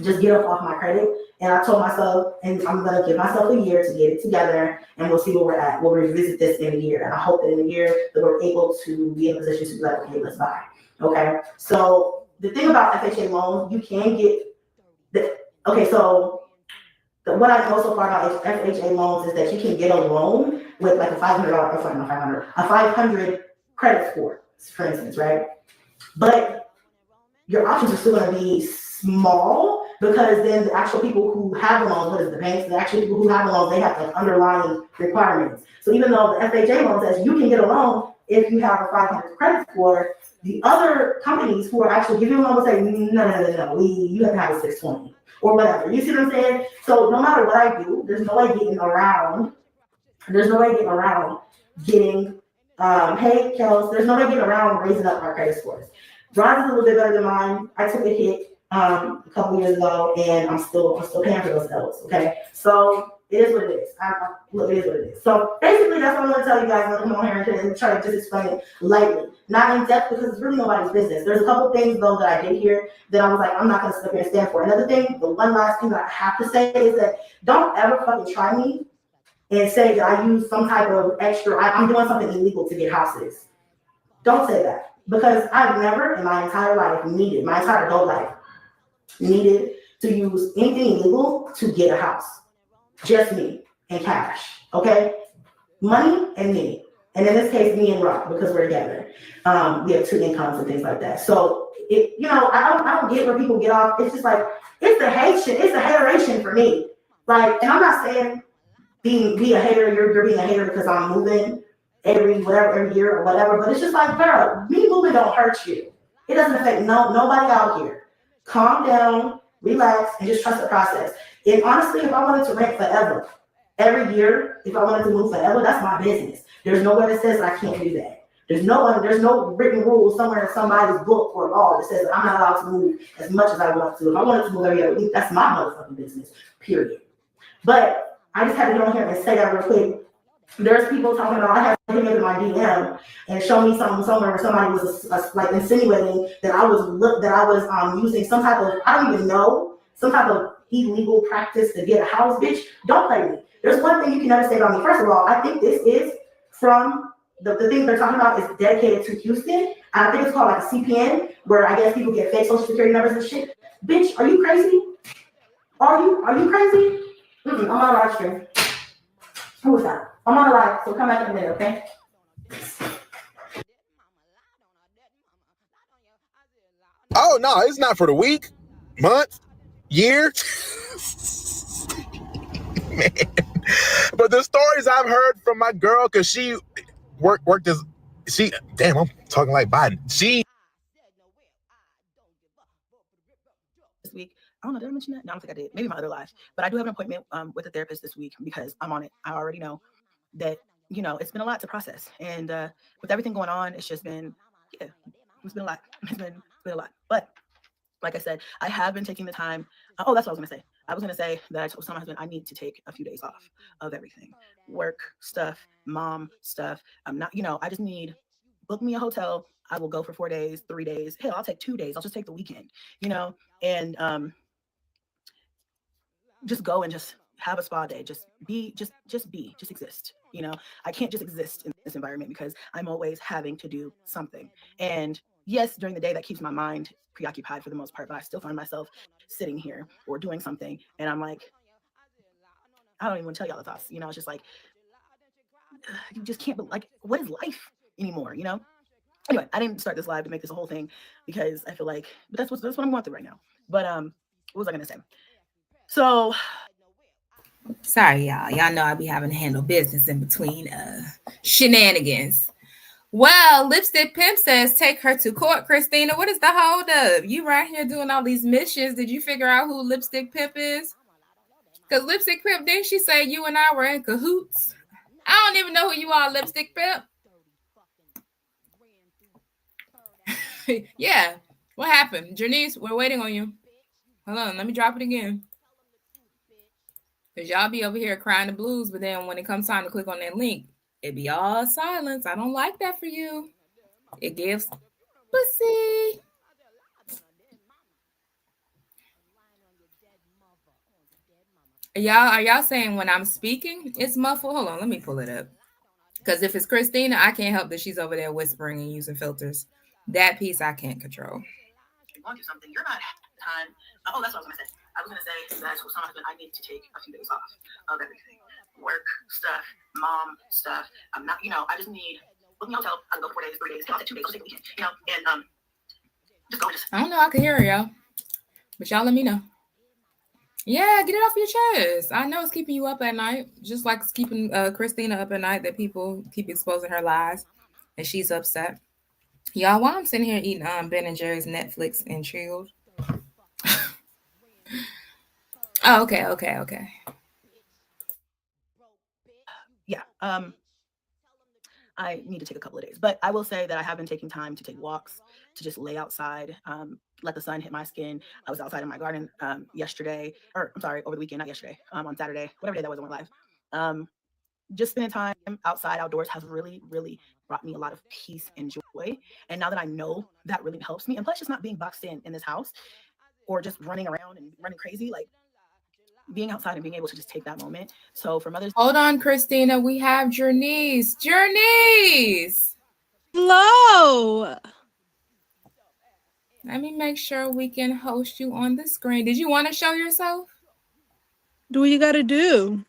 just get up off my credit. And I told myself, and I'm gonna give myself a year to get it together, and we'll see where we're at. We'll revisit this in a year, and I hope that in a year that we're able to be in a position to be like, okay, let's buy. Okay, so the thing about FHA loans, you can get what I know so far about FHA loans is that you can get a loan with like a $500 credit score, for instance, right? But your options are still going to be small because then the actual people who have the loans, what is it, the banks, the actual people who have the loans, they have like underlying requirements. So even though the FHA loan says you can get a loan if you have a 500 credit score, the other companies who are actually giving you a loan will say, no, you have to have a 620 or whatever. You see what I'm saying? So no matter what I do, there's no way getting around getting, hey, Kels, there's no way getting around raising up our credit scores. Ron's is a little bit better than mine. I took a hit a couple years ago, and I'm still paying for those notes. Okay, so it is what it is. Look, it is what it is. So basically, that's what I'm going to tell you guys. I'm going to come on here and try to just explain it lightly, not in depth, because it's really nobody's business. There's a couple things though that I did here that I was like, I'm not going to sit up here and stand for. Another thing, the one last thing that I have to say is that don't ever fucking try me and say that I use some type of extra, I'm doing something illegal to get houses. Don't say that, because I've never in my entire life my entire adult life, needed to use anything illegal to get a house. Just me and cash, okay? Money and me. And in this case, me and Rock, because we're together. We have 2 incomes and things like that. So, I don't get where people get off. It's just like, it's the hateration for me. Like, and I'm not saying be a hater, you're being a hater because I'm moving every year or whatever, but it's just like, girl, me moving don't hurt you. It doesn't affect nobody out here. Calm down, relax, and just trust the process. And honestly, if I wanted to rent forever, every year, if I wanted to move forever, that's my business. There's nowhere that says that I can't do that. There's no written rule somewhere in somebody's book or law that says that I'm not allowed to move as much as I want to. If I wanted to move every other week, that's my motherfucking business, period. But I just had to get on here and say that real quick. There's people talking about, I had him in my DM and show me something somewhere where somebody was like insinuating that I was using some type of, I don't even know, some type of illegal practice to get a house, bitch. Don't play me. There's one thing you can never say about me. First of all, I think this is from the thing they're talking about is dedicated to Houston. I think it's called like a CPN, where I guess people get fake social security numbers and shit. Bitch, are you crazy? Are you crazy? I'm on a live stream. Who is that? I'm on a live, so come back in a minute, okay? Oh no, it's not for the week, month, year. Man. But the stories I've heard from my girl, because she worked as damn, I'm talking like Biden. This week, I don't know, did I mention that? No, I don't think I did. Maybe my other live. But I do have an appointment with a therapist this week because I'm on it. I already know that, it's been a lot to process. And with everything going on, it's just been, it's been a lot. It's been a lot. But like I said, I have been taking the time. Oh, that's what I was going to say. I was going to say that I told my husband I need to take a few days off of everything. Work stuff, mom stuff. I'm not, I just need, book me a hotel. I will go for 4 days, 3 days. Hell, I'll take 2 days. I'll just take the weekend, and just go and just have a spa day. Just exist. I can't just exist in this environment because I'm always having to do something. And yes, during the day that keeps my mind preoccupied for the most part, but I still find myself sitting here or doing something. And I'm like, I don't even want to tell y'all the thoughts, it's just like, you just can't, like, what is life anymore, Anyway, I didn't start this live to make this a whole thing because I feel like, but that's what I'm going through right now. But what was I going to say? So, sorry, y'all. Y'all know I be having to handle business in between shenanigans. Well, Lipstick Pimp says take her to court, Christina. What is the hold up? You right here doing all these missions. Did you figure out who Lipstick Pimp is? Because Lipstick Pimp, didn't she say you and I were in cahoots? I don't even know who you are, Lipstick Pimp. Yeah. What happened? Janice, we're waiting on you. Hold on, let me drop it again. Because y'all be over here crying the blues, but then when it comes time to click on that link, it be all silence. I don't like that for you. It gives pussy. Are y'all saying when I'm speaking, it's muffled? Hold on, let me pull it up. Because if it's Christina, I can't help that she's over there whispering and using filters. That piece I can't control. You want to do something, you're not time. Oh, that's what I was going to say. I was going to say that for some reason I need to take a few days off of everything. Work stuff, mom stuff. I'm not, I just need, book me a hotel. I'll go 4 days, 3 days. I'll take 2 days, I'll take a weekend, and just go and just. I don't know, I can hear her, y'all. But y'all let me know. Yeah, get it off your chest. I know it's keeping you up at night, just like it's keeping Christina up at night that people keep exposing her lies, and she's upset. Y'all, while I'm sitting here eating Ben and Jerry's Netflix and chilled. Oh, okay. Yeah. I need to take a couple of days, but I will say that I have been taking time to take walks, to just lay outside, let the sun hit my skin. I was outside in my garden yesterday, or I'm sorry, over the weekend, not yesterday, on Saturday, whatever day that was on my live. Just spending time outside, outdoors has really, really brought me a lot of peace and joy. And now that I know, that really helps me. And plus, just not being boxed in this house or just running around and running crazy, like being outside and being able to just take that moment. So for Mother's Hold on, Christina. We have Jernice. Jernice! Hello. Let me make sure we can host you on the screen. Did you want to show yourself? Do what you got to do.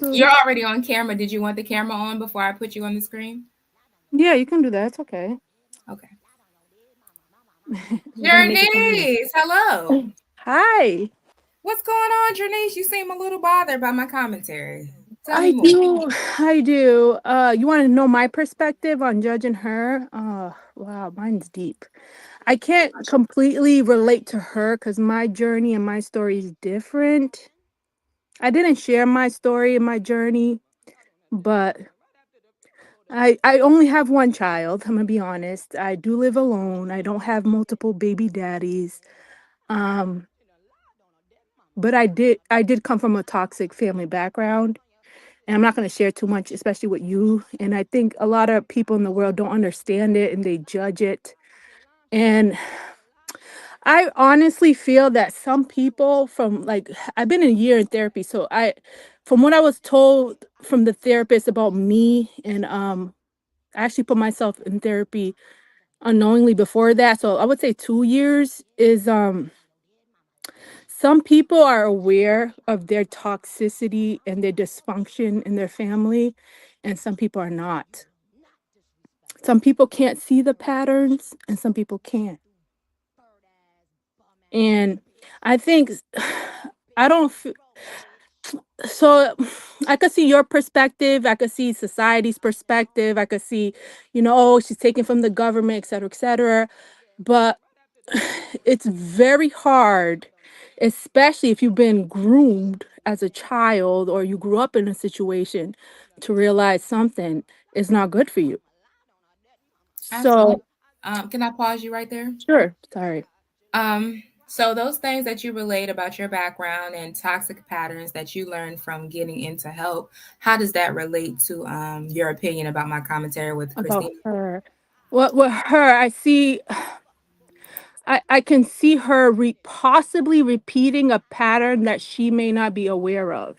You're already on camera. Did you want the camera on before I put you on the screen? Yeah, you can do that. It's okay. Okay. We're gonna make it come in. Jernice, hello. Hi. What's going on, Jernice? You seem a little bothered by my commentary. Tell me I more. do. You want to know my perspective on judging her? Wow, mine's deep. I can't completely relate to her because my journey and my story is different. I didn't share my story and my journey, but I only have one child. I'm gonna be honest. I do live alone. I don't have multiple baby daddies. Um, but I did come from a toxic family background. And I'm not going to share too much, especially with you. And I think a lot of people in the world don't understand it and they judge it. And I honestly feel that some people from like I've been a year in therapy, so from what I was told from the therapist about me, and I actually put myself in therapy unknowingly before that. So I would say 2 years is some people are aware of their toxicity and their dysfunction in their family, and some people are not. Some people can't see the patterns, and some people can. And I think I don't. So I could see your perspective. I could see society's perspective. I could see, oh, she's taken from the government, et cetera, et cetera. But it's very hard, especially if you've been groomed as a child or you grew up in a situation to realize something is not good for you. Absolutely. So, Can I pause you right there? sure. Sorry. So those things that you relate about your background and toxic patterns that you learned from getting into help, how does that relate to your opinion about my commentary with About Christine? her. What with her, I see I can see her possibly repeating a pattern that she may not be aware of.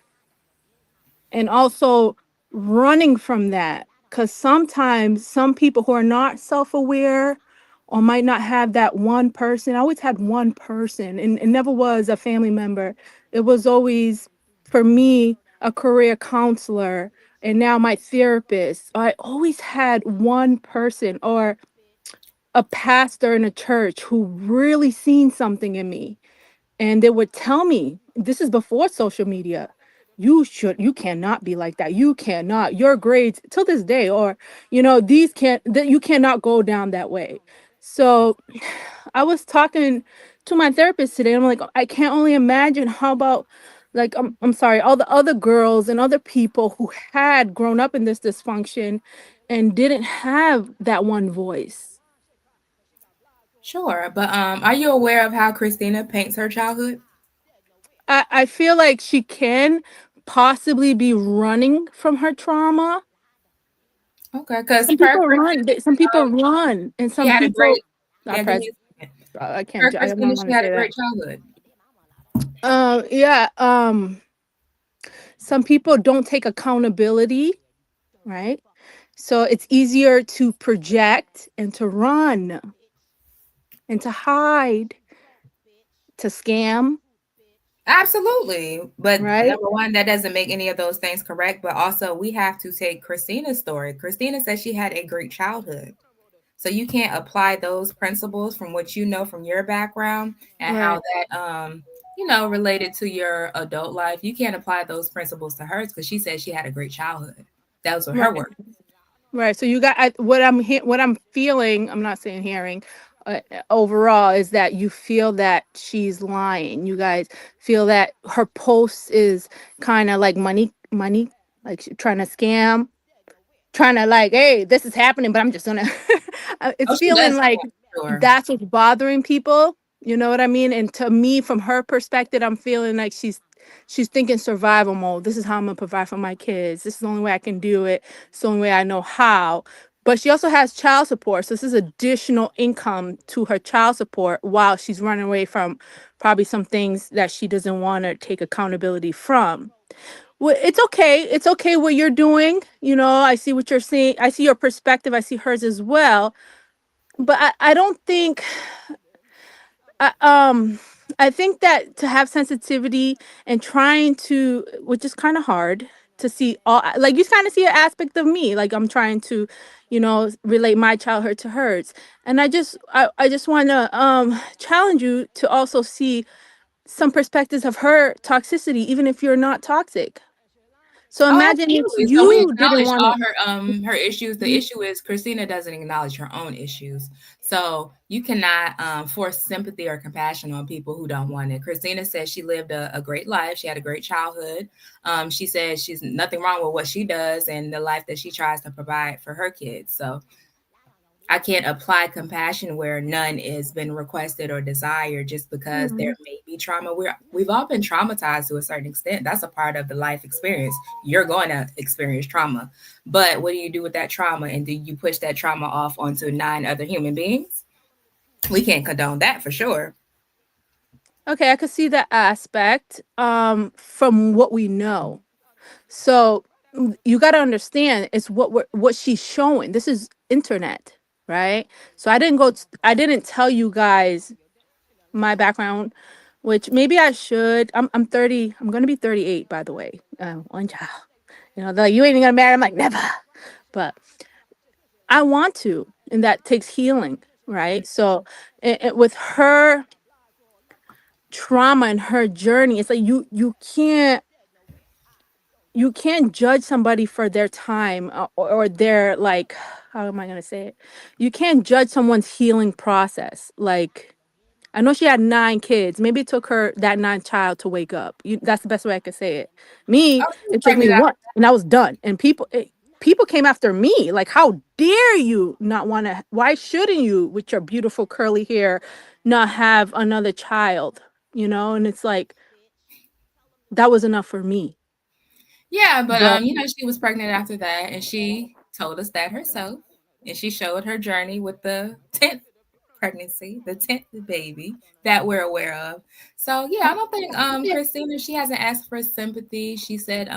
And also running from that. Because sometimes some people who are not self-aware or might not have that one person. I always had one person, and it never was a family member. It was always, for me, a career counselor and now my therapist. I always had one person or a pastor in a church who really seen something in me, and they would tell me, this is before social media, you cannot be like that, you cannot, your grades till this day, or these can't, that you cannot go down that way. So I was talking to my therapist today. I'm like, I can't only imagine how about, like, I'm sorry, all the other girls and other people who had grown up in this dysfunction and didn't have that one voice. Sure, but are you aware of how Christina paints her childhood? I feel like she can possibly be running from her trauma. Okay, because Some per people run. Christina, Some people run, and she some had a great. people not Yeah, give me present. a second. I Per can't. I don't Christina, want she to had a say that. great childhood. Yeah. Some people don't take accountability, right? So it's easier to project and to run and to hide, to scam, Absolutely. But right? number one, that doesn't make any of those things correct. But also, we have to take Christina's story. Christina said she had a great childhood. So you can't apply those principles from what you know from your background and Right. how that related to your adult life, you can't apply those principles to hers because she said she had a great childhood. That was her Right. work. Right. So you got what I'm feeling. I'm not saying hearing. Overall, is that you feel that she's lying. You guys feel that her post is kind of like money, like trying to scam, trying to like, hey, this is happening, but I'm just gonna. It's Oh, she feeling does like that, sure. that's what's bothering people. You know what I mean? And to me, from her perspective, I'm feeling like she's thinking survival mode. This is how I'm gonna provide for my kids. This is the only way I can do it. It's the only way I know how. But she also has child support, so this is additional income to her child support while she's running away from probably some things that she doesn't want to take accountability from. Well, it's okay. It's okay what you're doing. I see what you're seeing. I see your perspective. I see hers as well. But I don't think I, I think that to have sensitivity and trying to, which is kind of hard to see all, like you kind of see an aspect of me, like I'm trying to, relate my childhood to hers. And I just want to challenge you to also see some perspectives of her toxicity, even if you're not toxic. So Oh, imagine if absolutely. So we you didn't acknowledge want all to. her issues. The issue is Christina doesn't acknowledge her own issues. So you cannot force sympathy or compassion on people who don't want it. Christina says she lived a great life. She had a great childhood. She says she's nothing wrong with what she does and the life that she tries to provide for her kids. So I can't apply compassion where none is been requested or desired just because there may be trauma. We've all been traumatized to a certain extent. That's a part of the life experience. You're going to experience trauma. But what do you do with that trauma? And do you push that trauma off onto 9 other human beings? We can't condone that for sure. Okay, I could see that aspect from what we know. So you got to understand it's what she's showing. This is internet, right? So I didn't tell you guys my background, which maybe I should. I'm 30. I'm gonna be 38, by the way. One child. They're like, you ain't gonna marry. I'm like, never. But I want to, and that takes healing, right? So with her trauma and her journey, it's like you can't judge somebody for their time, or their, like, how am I going to say it? You can't judge someone's healing process. Like, I know she had 9 kids. Maybe it took her that 9th child to wake up. That's the best way I could say it. Me, Oh, she was it took me pregnant one, and I was done. And people came after me. Like, how dare you not want to? Why shouldn't you, with your beautiful curly hair, not have another child? And it's like that was enough for me. Yeah, but But she was pregnant after that, and she told us that herself, and she showed her journey with the 10th pregnancy, the 10th baby that we're aware of. So yeah, I don't think Christina, she hasn't asked for sympathy. She said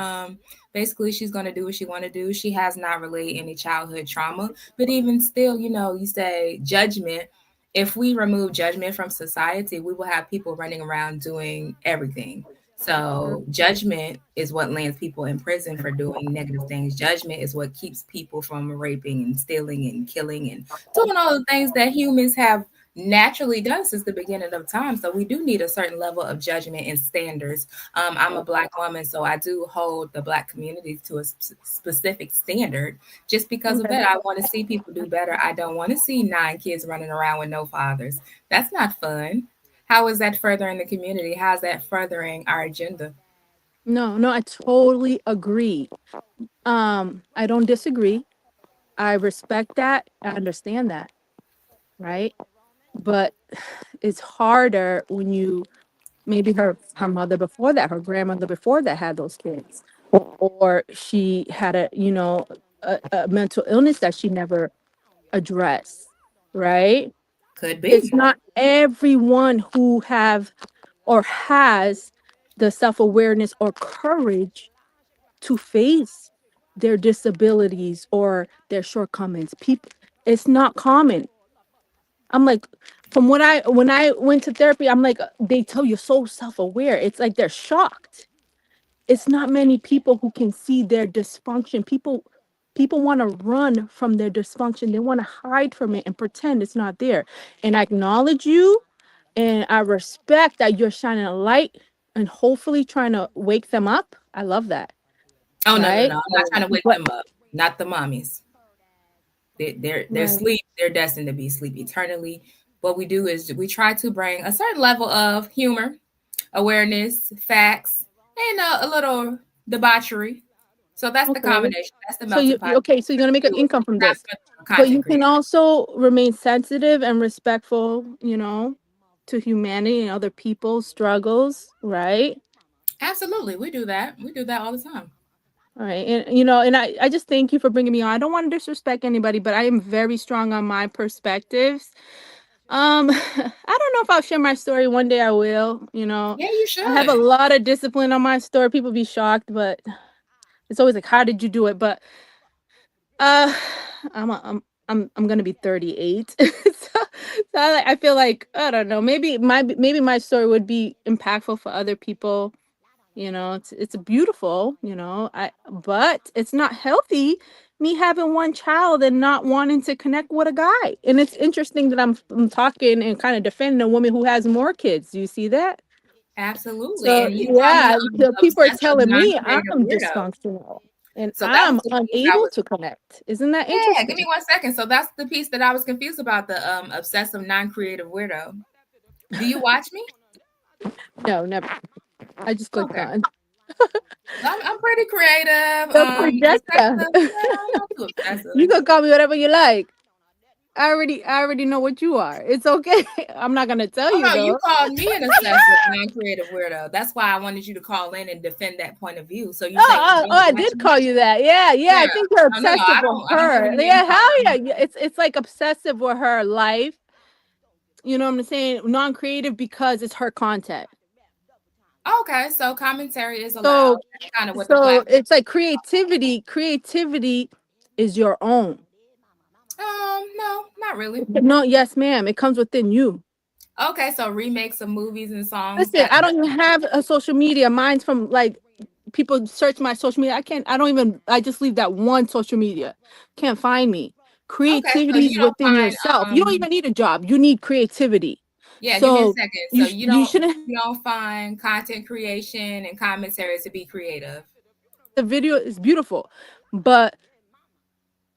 basically she's gonna do what she wanna do. She has not relayed any childhood trauma. But even still, you say judgment. If we remove judgment from society, we will have people running around doing everything. So judgment is what lands people in prison for doing negative things. Judgment is what keeps people from raping and stealing and killing and doing all the things that humans have naturally done since the beginning of time. So we do need a certain level of judgment and standards. I'm a Black woman, so I do hold the Black community to a specific standard. Just because of okay. that, I want to see people do better. I don't want to see 9 kids running around with no fathers. That's not fun. How is that furthering the community? How is that furthering our agenda? No, no, I totally agree. I don't disagree. I respect that. I understand that, right? But it's harder when you maybe her mother before that, her grandmother before that had those kids, or she had a mental illness that she never addressed, right? Could It's be. not everyone who have or has the self-awareness or courage to face their disabilities or their shortcomings. People, it's not common. I'm like, from when I went to therapy, I'm like, they tell you so self-aware. It's like they're shocked. It's not many people who can see their dysfunction. People want to run from their dysfunction. They want to hide from it and pretend it's not there. And I acknowledge you. And I respect that you're shining a light and hopefully trying to wake them up. I love that. Oh no, Right. I'm not trying to wake But them up. Not the mommies. They're right. asleep. They're destined to be asleep eternally. What we do is we try to bring a certain level of humor, awareness, facts, and a little debauchery. So that's the Okay. combination. That's the So melting pot. okay, so you're gonna make an Do it. income from Not this. so much of a But you content can creator. also remain sensitive and respectful, to humanity and other people's struggles, right? Absolutely, we do that. We do that all the time. All right. And I just thank you for bringing me on. I don't want to disrespect anybody, but I am very strong on my perspectives. I don't know if I'll share my story. One day I will, Yeah, you I have a should. lot of discipline on my story. People be shocked, but it's always like, how did you do it? But uh I'm gonna be 38. I feel like, I don't know, maybe my story would be impactful for other people. It's beautiful, but it's not healthy, me having one child and not wanting to connect with a guy. And it's interesting that I'm talking and kind of defending a woman who has more kids. Do you see that? Absolutely. So And you call me yeah, the the people are obsessive, telling me non-creative I'm weirdo. dysfunctional and So that I'm was the piece I unable was. to connect. Isn't that Yeah, give me interesting? 1 second. So that's the piece that I was confused about, the obsessive, non-creative weirdo. Do you watch me? No, never. I just clicked Okay. on I'm pretty creative. the projector. Obsessive, not too You obsessive. can call me whatever you like. I already know what you are. It's okay. I'm not gonna tell Oh you no, you though. called me an obsessive, non-creative weirdo. That's why I wanted you to call in and defend that point of view. So you Oh, saying you oh, don't I watch did me? call you that. Yeah, yeah. I Yeah. think you're Oh no, obsessive with I don't give her. a damn Yeah, about hell yeah. her. It's like obsessive with her life. You know what I'm saying? Non-creative because it's her content. Okay, so commentary is allowed. So That's kind of what the so platform. it's like creativity is your own. No, not really. No, yes, ma'am. It comes within you. Okay, so remakes of movies and songs Listen, that I don't even have a social media. Mine's from like people search my social media. I don't even, I just leave that one social media. Can't find me. okay, so Creativity is you don't within find yourself. You don't even need a job. You need creativity. yeah, give me a So second. So you shouldn't. you don't find content creation and commentary to be creative. The video is beautiful, but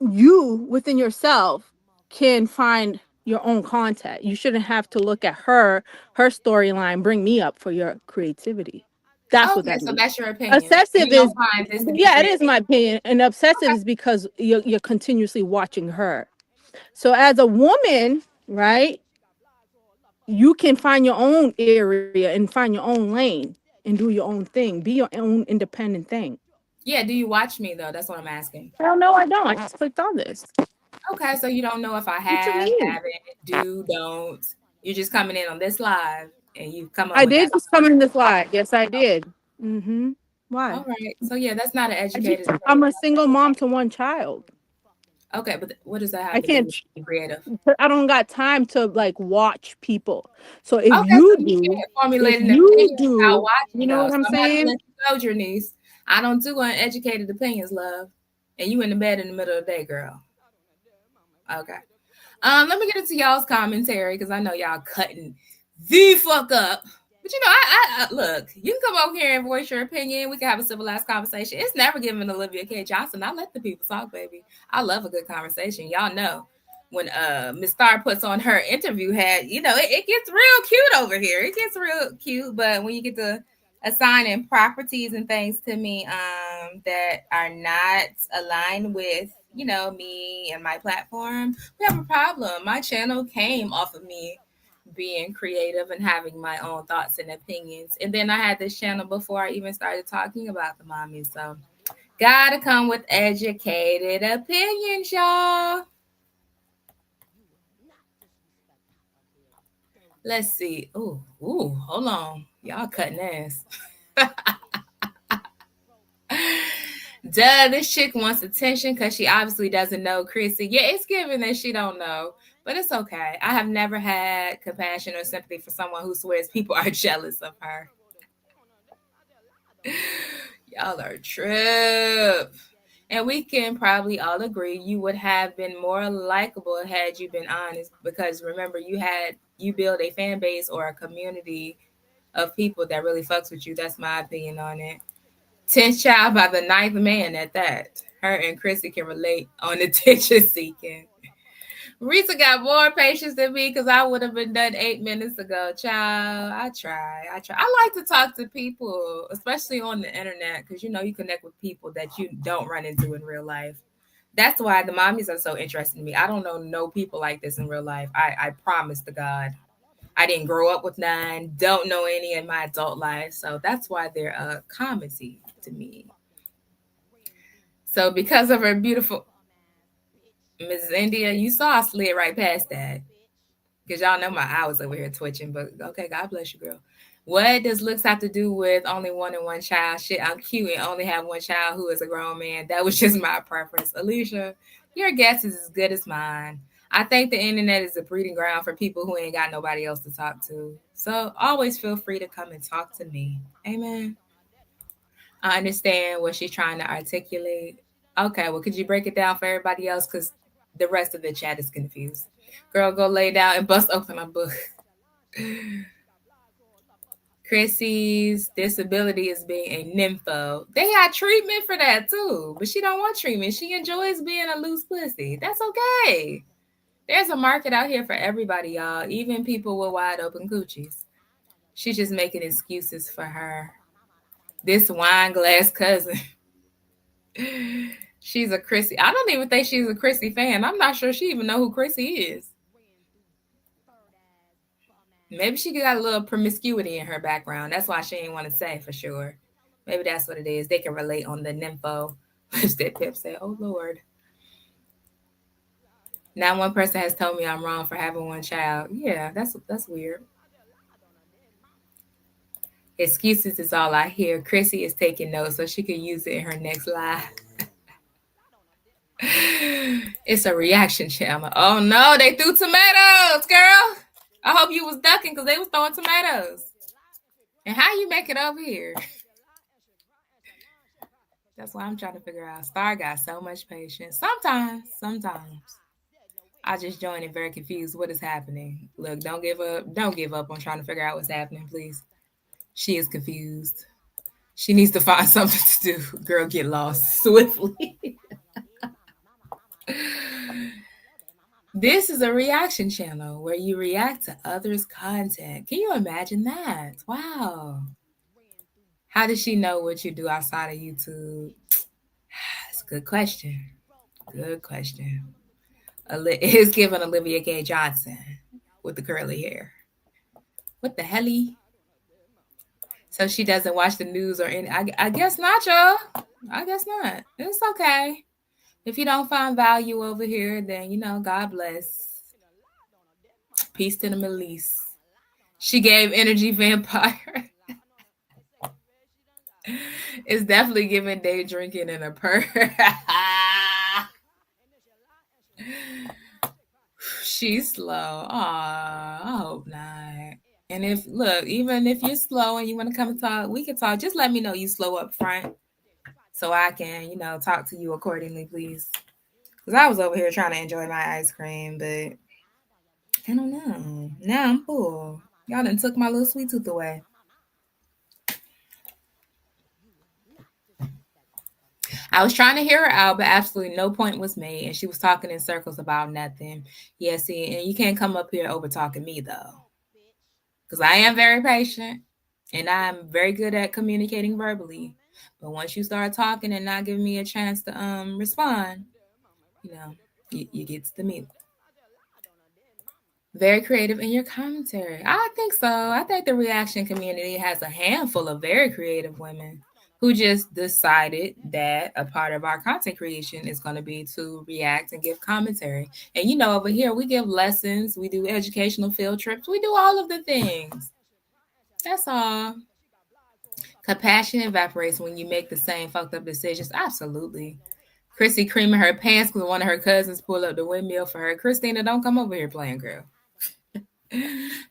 you within yourself can find your own content. You shouldn't have to look at her storyline, bring me up for your creativity. That's what Okay, that so means. that's your opinion. Obsessive You don't is, find this to be yeah, it creative. is my opinion. And obsessive is because you're continuously watching her. So as a woman, right, you can find your own area and find your own lane and do your own thing. Be your own independent thing. Yeah, do you watch me though? That's what I'm asking. Hell no, I don't. I just clicked on this. Okay, so you don't know if I What you have, mean? haven't, do, don't. You're just coming in on this live and you come up I with that. did just come in this live. Yes, I did. All Why? right. So yeah, that's not an educated I'm opinion. a single mom to one child. Okay, but what does that I have to do can't. with being creative? I don't got time to like watch people. So if Okay, so you you do, can't formulate an opinion without you watching know though. what So I'm I'm gonna have to saying? let you know, your niece. I don't do uneducated opinions, love. And you in the bed in the middle of the day, girl. Okay. Let me get into y'all's commentary because I know y'all cutting the fuck up. But I look, you can come over here and voice your opinion. We can have a civilized conversation. It's never given Olivia K. Johnson. I let the people talk, baby. I love a good conversation. Y'all know when Miss Star puts on her interview hat, it gets real cute over here. It gets real cute. But when you get to assigning properties and things to me that are not aligned with, me and my platform, we have a problem. My channel came off of me being creative and having my own thoughts and opinions. And then I had this channel before I even started talking about the mommies. So gotta come with educated opinions, y'all. Let's see. Ooh, hold on. Y'all cutting ass. Duh, this chick wants attention because she obviously doesn't know Chrissy. Yeah, it's given that she don't know, but it's okay. I have never had compassion or sympathy for someone who swears people are jealous of her. Y'all are trip. And we can probably all agree you would have been more likable had you been honest, because remember, you build a fan base or a community of people that really fucks with you. That's my opinion on it. 10th child by the 9th man at that. Her and Chrissy can relate on attention seeking. Rita got more patience than me because I would have been done 8 minutes ago. Child, I try. I like to talk to people, especially on the internet, because you connect with people that you don't run into in real life. That's why the mommies are so interesting to me. I don't know no people like this in real life. I promise to God. I didn't grow up with none, don't know any in my adult life. So that's why they're a comedy to me. So because of her beautiful Mrs. India, you saw I slid right past that. Because y'all know my eye was over here twitching, but okay, God bless you, girl. What does looks have to do with only one and one child? Shit, I'm cute and only have one child who is a grown man. That was just my preference. Alicia, your guess is as good as mine. I think the internet is a breeding ground for people who ain't got nobody else to talk to. So always feel free to come and talk to me. Amen. I understand what she's trying to articulate. Okay, well, could you break it down for everybody else? Because the rest of the chat is confused. Girl, go lay down and bust open a book. Chrissy's disability is being a nympho. They had treatment for that too, but she don't want treatment. She enjoys being a loose pussy. That's okay. There's a market out here for everybody, y'all, even people with wide open coochies. She's just making excuses for her. This wine glass cousin. She's a Chrissy. I don't even think she's a Chrissy fan. I'm not sure she even know who Chrissy is. Maybe she got a little promiscuity in her background. That's why she ain't want to say for sure. Maybe that's what it is. They can relate on the nympho. Which that Pip said, oh, Lord. Now one person has told me I'm wrong for having one child. Yeah, that's weird. Excuses is all I hear. Chrissy is taking notes so she can use it in her next live. It's a reaction channel. Oh, no, they threw tomatoes, girl. I hope you was ducking because they was throwing tomatoes. And how you make it over here? That's why I'm trying to figure out. Star got so much patience. Sometimes. I just joined it very confused. What is happening? Look, don't give up. Don't give up on trying to figure out what's happening, please. She is confused. She needs to find something to do. Girl, get lost swiftly. This is a reaction channel where you react to others' content. Can you imagine that? Wow. How does she know what you do outside of YouTube? That's a good question. Good question. It's given Olivia K. Johnson with the curly hair. What the helly? So she doesn't watch the news or any. I guess not, y'all. I guess not. It's okay. If you don't find value over here, then, God bless. Peace to the Middle East. She gave energy vampire. It's definitely giving day drinking in a purr. She's slow. Aw, I hope not. And even if you're slow and you want to come and talk, we can talk. Just let me know you slow up front so I can, talk to you accordingly, please. Because I was over here trying to enjoy my ice cream, but I don't know. Now I'm full. Y'all done took my little sweet tooth away. I was trying to hear her out, but absolutely no point was made. And she was talking in circles about nothing. Yeah, see, and you can't come up here over talking me, though. Because I am very patient. And I'm very good at communicating verbally. But once you start talking and not giving me a chance to respond, you get to the meat. Very creative in your commentary. I think so. I think the reaction community has a handful of very creative women who just decided that a part of our content creation is going to be to react and give commentary. And over here, we give lessons, we do educational field trips, we do all of the things. That's all. Compassion evaporates when you make the same fucked up decisions. Absolutely. Chrissy creaming her pants because one of her cousins pulled up the windmill for her. Christina, don't come over here playing, girl.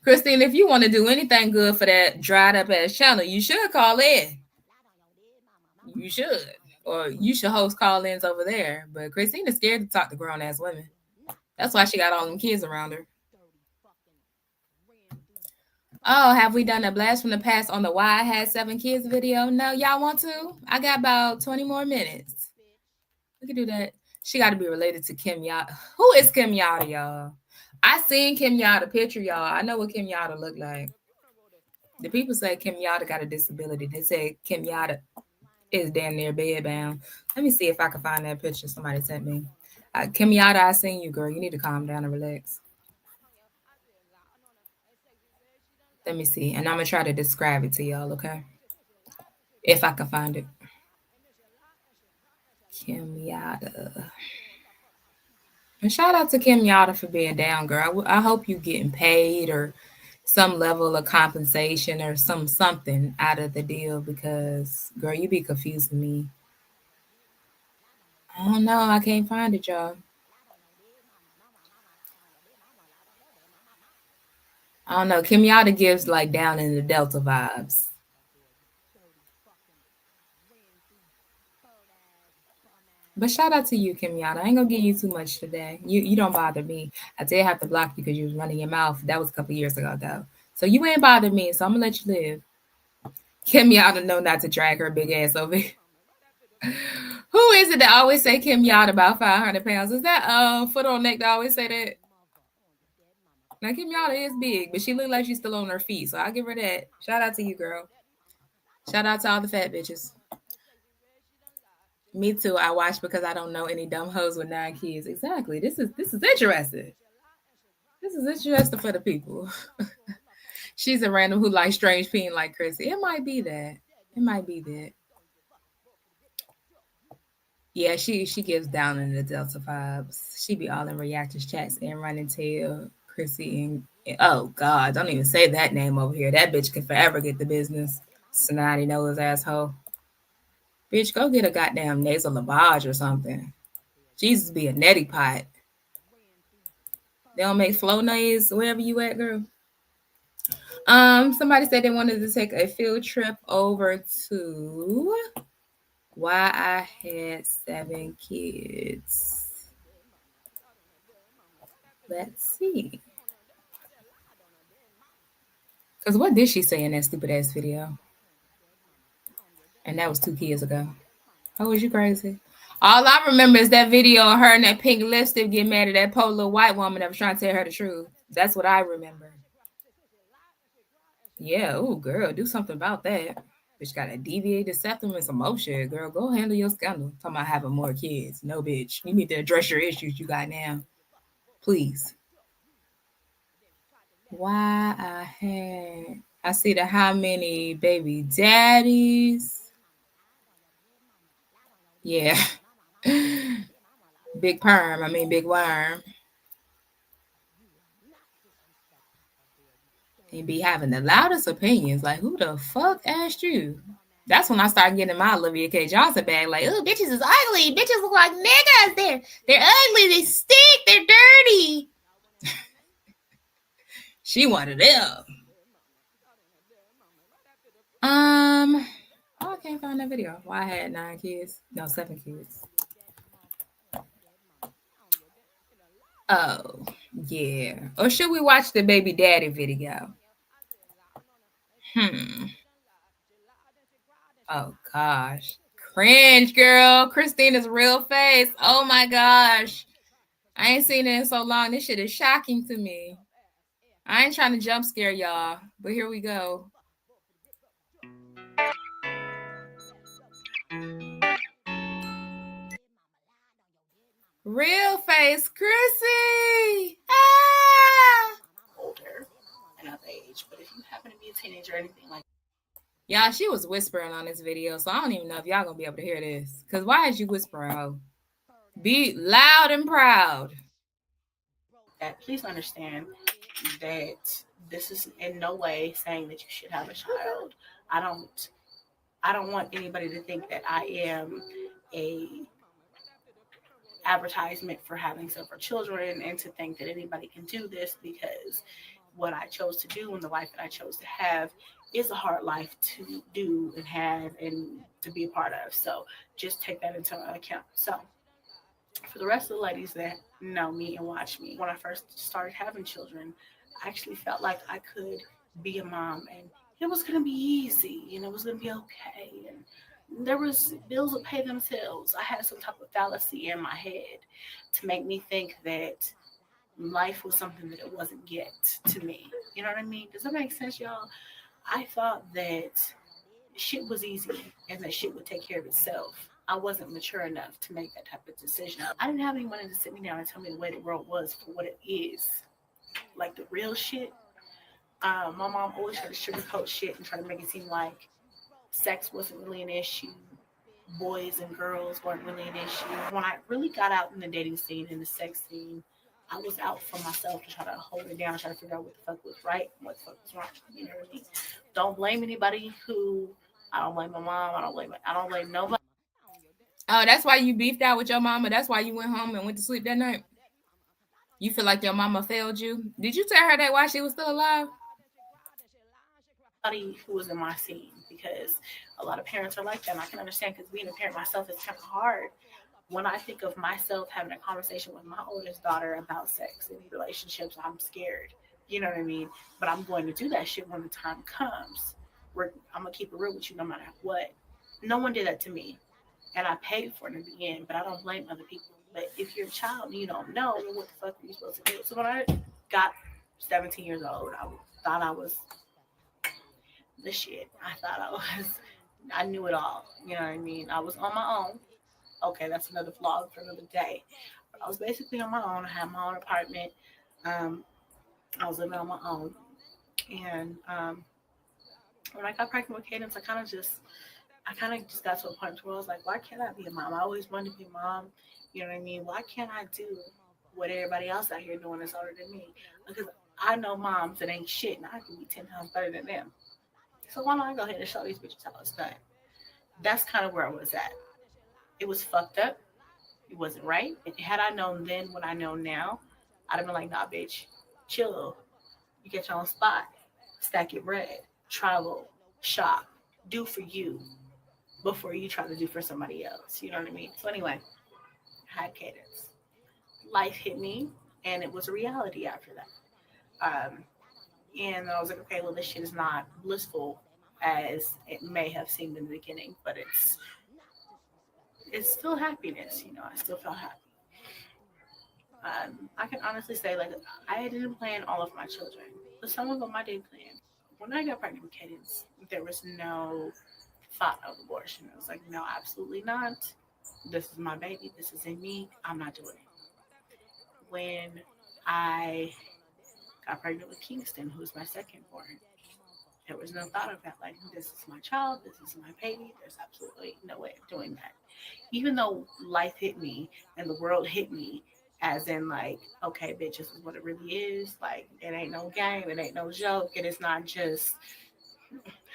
Christine, if you want to do anything good for that dried up ass channel, you should call in. You should. Or you should host call-ins over there. But Christina's scared to talk to grown-ass women. That's why she got all them kids around her. Oh, have we done a blast from the past on the Why I Had 7 Kids video? No, y'all want to? I got about 20 more minutes. We can do that. She got to be related to Kim Yada. Who is Kim Yada, y'all? I seen Kim Yada picture, y'all. I know what Kim Yada look like. The people say Kim Yada got a disability. They say Kim Yada is damn near bedbound. Let me see if I can find that picture somebody sent me. Kim Yada, I seen you, girl. You need to calm down and relax. Let me see. And I'm going to try to describe it to y'all, okay? If I can find it. Kim Yada. And shout out to Kim Yada for being down, girl. I hope you getting paid or some level of compensation or something out of the deal because, girl, you be confusing me. I don't know. I can't find it, y'all. I don't know. Kim Yada gives like down in the Delta vibes. But shout out to you, Kim Yada. I ain't gonna give you too much today. You don't bother me. I did have to block you because you was running your mouth. That was a couple years ago, though. So you ain't bothered me, so I'm gonna let you live. Kim Yada know not to drag her big ass over here. Who is it that always say Kim Yada about 500 pounds? Is that Foot on Neck that always say that? Now, Kim Yada is big, but she look like she's still on her feet, so I'll give her that. Shout out to you, girl. Shout out to all the fat bitches. Me too. I watch because I don't know any dumb hoes with 9 kids. Exactly. This is interesting. This is interesting for the people. She's a random who likes strange peeing like Chrissy. It might be that. It might be that. Yeah, she gives down in the Delta vibes. She be all in reactors chats and running tail. Chrissy and oh God, don't even say that name over here. That bitch can forever get the business. Snotty nose asshole. Bitch, go get a goddamn nasal lavage or something. Jesus be a neti pot. They don't make flow noise wherever you at, girl. Somebody said they wanted to take a field trip over to Why I Had 7 Kids. Let's see. Because what did she say in that stupid ass video? And that was 2 kids ago. Oh, was you crazy? All I remember is that video of her and that pink lipstick getting mad at that poor little white woman that was trying to tell her the truth. That's what I remember. Yeah, oh, girl, do something about that. Bitch got a deviated septum and some more shit. Girl, go handle your scandal. Talking about having more kids. No, bitch. You need to address your issues you got now. Please. Why I see the how many baby daddies. Yeah. Big perm. Big worm. And be having the loudest opinions. Like, who the fuck asked you? That's when I started getting my Olivia K. Johnson bag. Like, oh, bitches is ugly. Bitches look like niggas. They're ugly. They stink. They're dirty. She wanted them. Oh, I can't find that video. Why I had 9 kids? No, 7 kids. Oh, yeah. Or should we watch the baby daddy video? Oh, gosh. Cringe, girl. Christina's real face. Oh, my gosh. I ain't seen it in so long. This shit is shocking to me. I ain't trying to jump scare y'all, but here we go. Real face, Chrissy. Ah! Older and of age, but if you happen to be a teenager or anything like y'all, she was whispering on this video, so I don't even know if y'all gonna be able to hear this. Cause why is you whispering, ho? Be loud and proud. that, please understand that this is in no way saying that you should have a child. I don't want anybody to think that I am a advertisement for having several children and to think that anybody can do this, because what I chose to do and the life that I chose to have is a hard life to do and have and to be a part of. So just take that into account. So for the rest of the ladies that know me and watch me, when I first started having children, I actually felt like I could be a mom and it was going to be easy and it was going to be okay. And there was bills would pay themselves. I had some type of fallacy in my head to make me think that life was something that it wasn't yet to me. You know what I mean? Does that make sense, y'all? I thought that shit was easy and that shit would take care of itself. I wasn't mature enough to make that type of decision. I didn't have anyone to sit me down and tell me the way the world was for what it is. Like the real shit. My mom always tried to sugarcoat shit and try to make it seem like sex wasn't really an issue. Boys and girls weren't really an issue. When I really got out in the dating scene and the sex scene, I was out for myself to try to hold it down, try to figure out what the fuck was right and what the fuck was wrong. You know what I mean? Don't blame anybody who I don't blame my mom. I don't blame nobody. Oh, that's why you beefed out with your mama. That's why you went home and went to sleep that night. You feel like your mama failed you. Did you tell her that while she was still alive? Who was in my scene, because a lot of parents are like that. And I can understand, because being a parent myself is kind of hard. When I think of myself having a conversation with my oldest daughter about sex and relationships, I'm scared. You know what I mean? But I'm going to do that shit when the time comes. I'm going to keep it real with you no matter what. No one did that to me. And I paid for it in the end, but I don't blame other people. But if you're a child and you don't know, then what the fuck are you supposed to do? So when I got 17 years old, I thought I was the shit. I knew it all. You know what I mean? I was on my own. Okay, that's another vlog for another day. But I was basically on my own. I had my own apartment. I was living on my own. And when I got pregnant with Cadence, I kind of just got to a point where I was like, why can't I be a mom? I always wanted to be a mom. You know what I mean? Why can't I do what everybody else out here doing is older than me? Because I know moms that ain't shit, and I can be 10 times better than them. So why don't I go ahead and show these bitches how it's done? That's kind of where I was at. It was fucked up. It wasn't right. Had I known then what I know now, I'd have been like, nah, bitch, chill. You get your own spot. Stack your bread. Travel. Shop. Do for you before you try to do for somebody else. You know what I mean? So anyway, I had Cadence. Life hit me, and it was a reality after that. And I was like, okay, well, this shit is not blissful as it may have seemed in the beginning, but it's still happiness. I still feel happy. I can honestly say, like, I didn't plan all of my children, but some of them I did plan. When I got pregnant with Cadence, there was no thought of abortion. It was like, no, absolutely not. This is my baby. This is in me. I'm not doing it. When I got pregnant with Kingston, who's my second born, there was no thought of that. Like, this is my child. This is my baby. There's absolutely no way of doing that. Even though life hit me and the world hit me, as in, like, okay, bitch, this is what it really is. Like, it ain't no game. It ain't no joke. And it's not just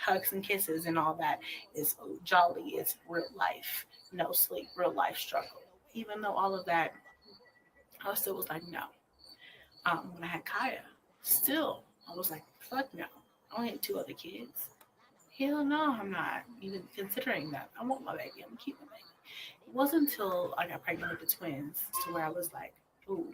hugs and kisses and all that. It's jolly. It's real life. No sleep. Real life struggle. Even though all of that, I still was like, no. When I had Kaya, still, I was like, fuck no. I only had 2 other kids. Hell no, I'm not even considering that. I want my baby. I'm gonna keep my baby. It wasn't until I got pregnant with the twins to where I was like, ooh.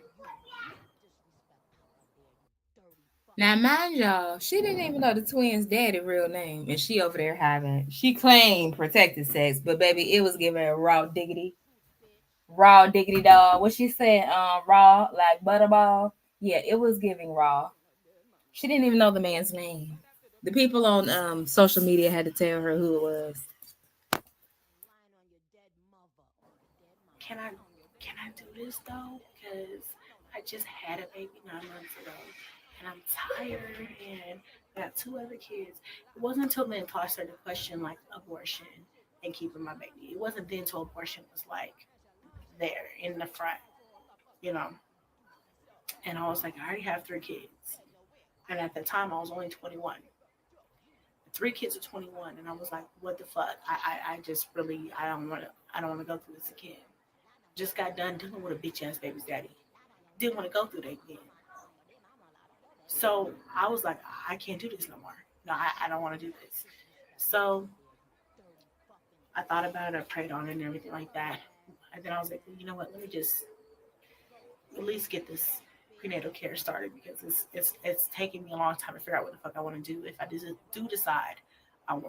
Now, mind y'all, she didn't even know the twins' daddy real name, and she over there she claimed protected sex, but baby, it was giving her raw diggity dog. What she said, raw like butterball. Yeah, it was giving raw. She didn't even know the man's name. The people on social media had to tell her who it was. Can I do this though? Because I just had a baby 9 months ago, and I'm tired, and I got 2 other kids. It wasn't until then until I started to question like abortion and keeping my baby. It wasn't then until abortion was like there in the front, you know. And I was like, I already have 3 kids, and at the time I was only 21. 3 kids are 21, and I was like, what the fuck? I just really I don't want to go through this again. Just got done dealing with a bitch ass baby's daddy. Didn't want to go through that again. So I was like, I can't do this no more. No, I don't want to do this. So I thought about it, I prayed on it and everything like that. And then I was like, well, you know what? Let me just at least get this prenatal care started because it's taking me a long time to figure out what the fuck I want to do. If I do decide,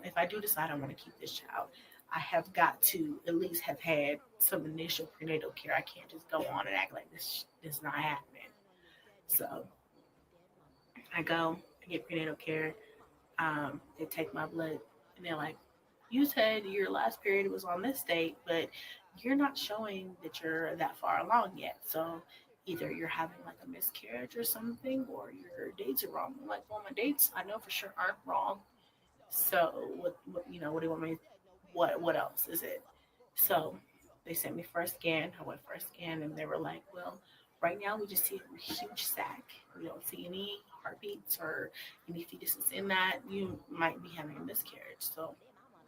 if I do decide I want to keep this child, I have got to at least have had some initial prenatal care. I can't just go on and act like this is not happening. So I go, I get prenatal care. They take my blood, and they're like, "You said your last period was on this date, but you're not showing that you're that far along yet. So either you're having like a miscarriage or something, or your dates are wrong." I'm like, "Well, my dates I know for sure aren't wrong. So what what do you want me? What else is it?" So they sent me for a scan. I went for a scan, and they were like, "Well, right now we just see a huge sac. We don't see any heartbeats or any fetuses in that. You might be having a miscarriage. So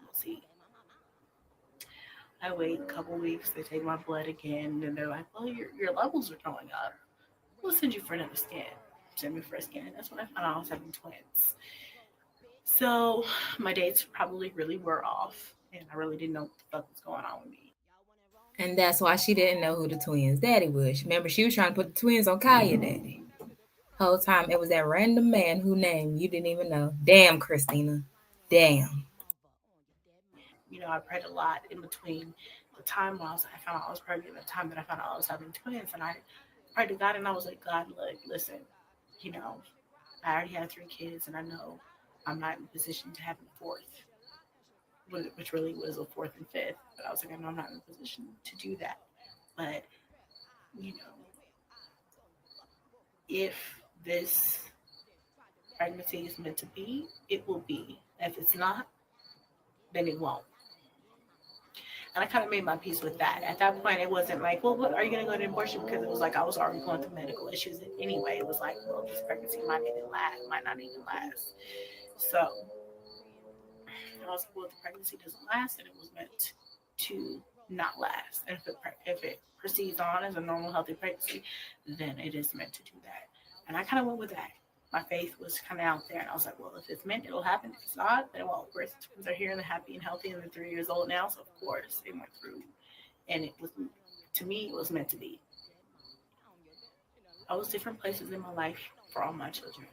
we'll see." I wait a couple weeks. They take my blood again, and they're like, "Well, your levels are going up. We'll send you for another scan." Send me for a scan. That's when I found out I was having twins. So my dates probably really were off, and I really didn't know what the fuck was going on with me. And that's why she didn't know who the twins' daddy was. Remember, she was trying to put the twins on Kaya daddy. Whole time it was that random man who name you didn't even know. Damn, Christina. Damn. I prayed a lot in between the time when I found out I was pregnant and the time that I found out I was having twins. And I prayed to God and I was like, "God, look, listen, you know, I already had 3 kids and I know I'm not in a position to have a fourth, which really was a fourth and fifth. But I was like, I know I'm not in a position to do that. But, you know, if this pregnancy is meant to be, it will be. If it's not, then it won't." And I kind of made my peace with that. At that point, it wasn't like, "Well, what are you going to go to abortion?" Because it was like I was already going through medical issues anyway. It was like, well, this pregnancy might not even last. So I was like, well, if the pregnancy doesn't last, then it was meant to not last. And if it proceeds on as a normal, healthy pregnancy, then it is meant to do that. And I kind of went with that. My faith was kind of out there, and I was like, well, if it's meant, it'll happen. If it's not, then it won't. Birth twins are here and they're happy and healthy, and they're 3 years old now, so of course it went through. And it was, to me, it was meant to be. I was different places in my life for all my children.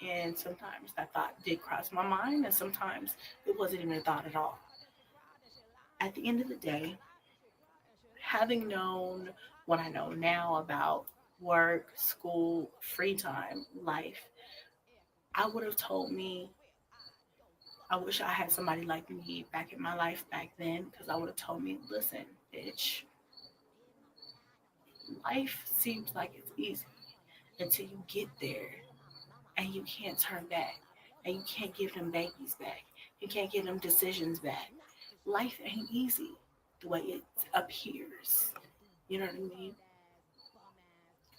And sometimes that thought did cross my mind, and sometimes it wasn't even a thought at all. At the end of the day, having known what I know now about work, school, free time, life, I would have told me, I wish I had somebody like me back in my life back then, because I would have told me, "Listen, bitch, life seems like it's easy until you get there and you can't turn back and you can't give them babies back. You can't give them decisions back. Life ain't easy the way it appears." You know what I mean?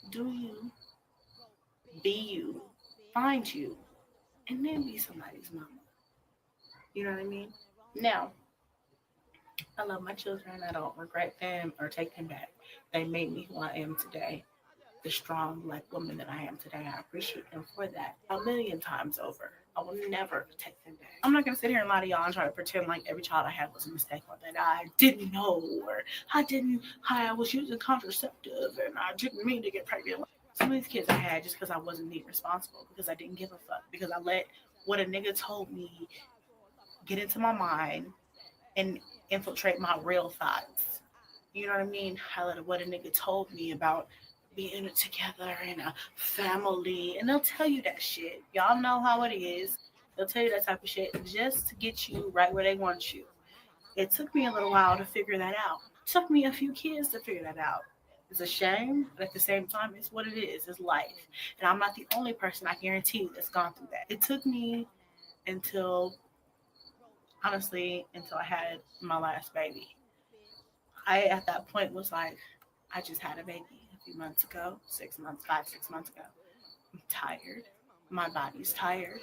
Do you, be you, find you, and then be somebody's mama. You know what I mean? Now, I love my children. I don't regret them or take them back. They made me who I am today, the strong Black woman that I am today. I appreciate them for that a million times over. I will never take them back. I'm not gonna sit here and lie to y'all and try to pretend like every child I had was a mistake or that I didn't know or I was using contraceptive and I didn't mean to get pregnant. Some of these kids I had just because I wasn't being responsible, because I didn't give a fuck, because I let what a nigga told me get into my mind and infiltrate my real thoughts. You know what I mean? I let what a nigga told me about being together in a family. And they'll tell you that shit. Y'all know how it is. They'll tell you that type of shit just to get you right where they want you. It took me a little while to figure that out. It took me a few kids to figure that out. It's a shame, but at the same time, it's what it is. It's life. And I'm not the only person, I guarantee you, that's gone through that. It took me until, honestly, until I had my last baby. I, at that point, was like, I just had a baby a few months ago, 6 months ago. I'm tired. My body's tired.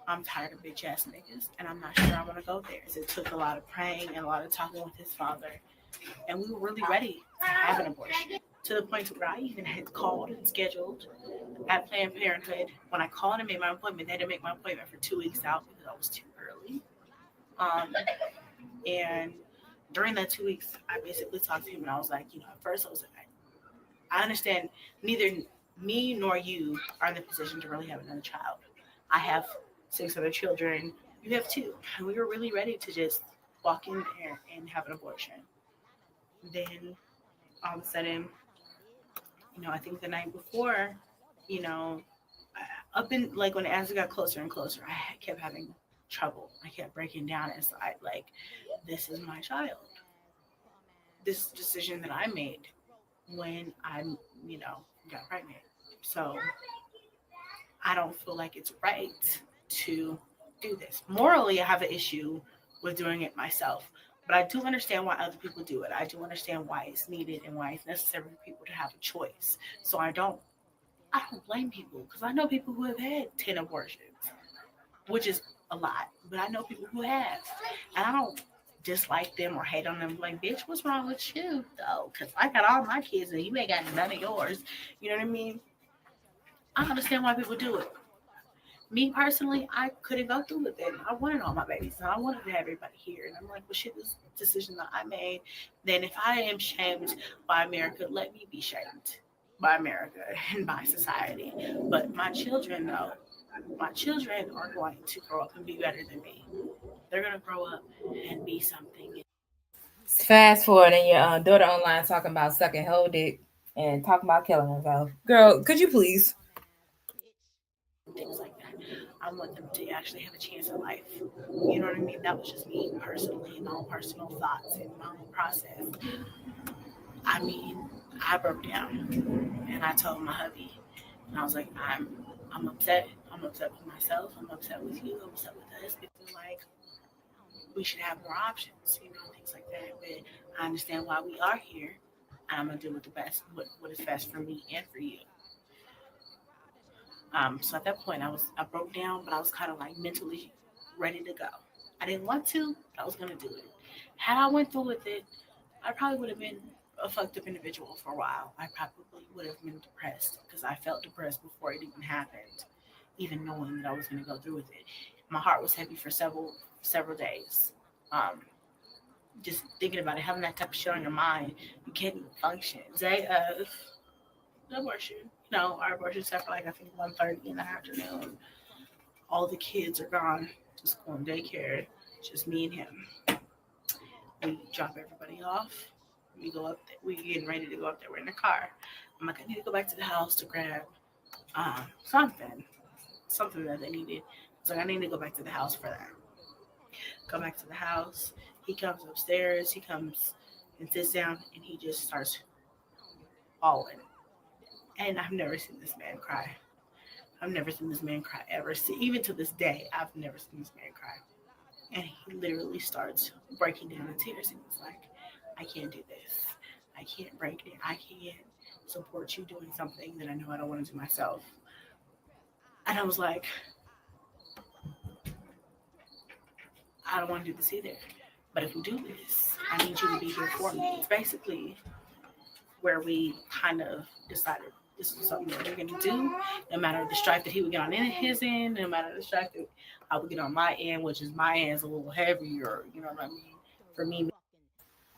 I'm tired of bitch ass niggas, and I'm not sure I want to go there. So it took a lot of praying and a lot of talking with his father, and we were really ready to have an abortion. to the point where I even had called and scheduled at Planned Parenthood. When I called and made my appointment, they had to make my appointment for 2 weeks out because I was too early. And during that 2 weeks, I basically talked to him and I was like, at first I was like, I understand neither me nor you are in the position to really have another child. I have 6 other children. You have 2. And we were really ready to just walk in there and have an abortion. Then all of a sudden, I think the night before, up in like when as it got closer and closer, I kept having trouble. I kept breaking down inside, like, this is my child. This decision that I made when I, got pregnant. So I don't feel like it's right to do this. Morally, I have an issue with doing it myself. But I do understand why other people do it. I do understand why it's needed and why it's necessary for people to have a choice. So I don't blame people because I know people who have had 10 abortions, which is a lot. But I know people who have. And I don't dislike them or hate on them. Like, bitch, what's wrong with you, though? Because I got all my kids and you ain't got none of yours. You know what I mean? I understand why people do it. Me personally, I couldn't go through with it. I wanted all my babies and I wanted to have everybody here. And I'm like, well, shit, this decision that I made, then if I am shamed by America, let me be shamed by America and by society. But my children, though, my children are going to grow up and be better than me. They're going to grow up and be something. Fast forward, and your daughter online talking about sucking whole dick and talking about killing herself. Girl, could you please? Things like that. I want them to actually have a chance in life. You know what I mean? That was just me personally, my own personal thoughts and my own process. I mean, I broke down and I told my hubby, and I was like, I'm upset. I'm upset with myself. I'm upset with you. I'm upset with us. Because, like, we should have more options, things like that. But I understand why we are here, and I'm gonna do what is best for me and for you. So at that point, I broke down, but I was kind of like mentally ready to go. I didn't want to, but I was gonna do it. Had I went through with it, I probably would have been a fucked up individual for a while. I probably would have been depressed because I felt depressed before it even happened, even knowing that I was gonna go through with it. My heart was heavy for several days. Just thinking about it, having that type of shit on your mind, you can't even function. Day of the abortion. Our abortion started for like I think 1:30 in the afternoon. All the kids are gone to school and daycare. Just me and him. We drop everybody off. We go up there. We getting ready to go up there. We're in the car. I'm like, I need to go back to the house to grab something that they needed. So I need to go back to the house for that. Go back to the house. He comes upstairs. He comes and sits down, and he just starts bawling. And I've never seen this man cry. I've never seen this man cry ever. Even to this day, I've never seen this man cry. And he literally starts breaking down in tears. And he's like, I can't do this. I can't break it. I can't support you doing something that I know I don't want to do myself. And I was like, I don't want to do this either. But if we do this, I need you to be here for me. It's basically where we kind of decided this is something that we're going to do, no matter the strife that he would get on his end, no matter the strife that I would get on my end, which is my end's a little heavier, you know what I mean? For me.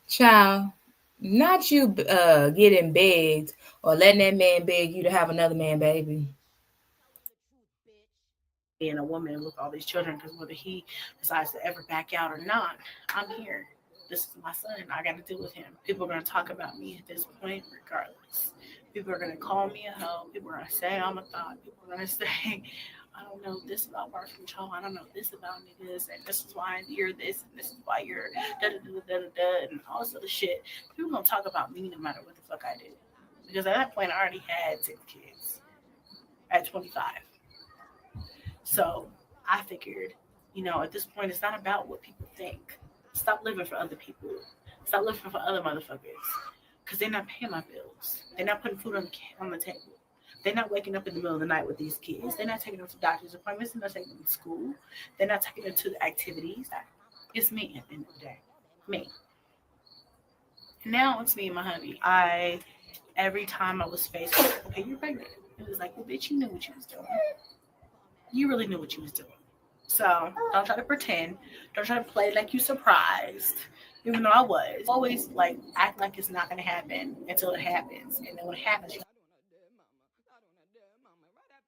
Child, not you getting begged or letting that man beg you to have another man baby. Being a woman with all these children, because whether he decides to ever back out or not, I'm here. This is my son. I got to deal with him. People are going to talk about me at this point regardless. People are going to call me a hoe. People are going to say I'm a thought. People are going to say, I don't know this about birth control. I don't know this about niggas. And this is why you're this. And this is why you're da-da-da-da-da-da. And all this other shit. People are going to talk about me no matter what the fuck I do. Because at that point, I already had 6 kids at 25. So I figured, at this point, it's not about what people think. Stop living for other people. Stop living for other motherfuckers. Because they're not paying my bills. They're not putting food on the table. They're not waking up in the middle of the night with these kids. They're not taking them to doctor's appointments. They're not taking them to school. They're not taking them to the activities. It's me at the end of the day. Me. And now it's me and my hubby. I every time I was faced with, okay, you're pregnant. It was like, well, bitch, you knew what you was doing. You really knew what you was doing. So don't try to pretend. Don't try to play like you surprised. Even though I was always like act like it's not gonna happen until it happens, and then when it happens, you're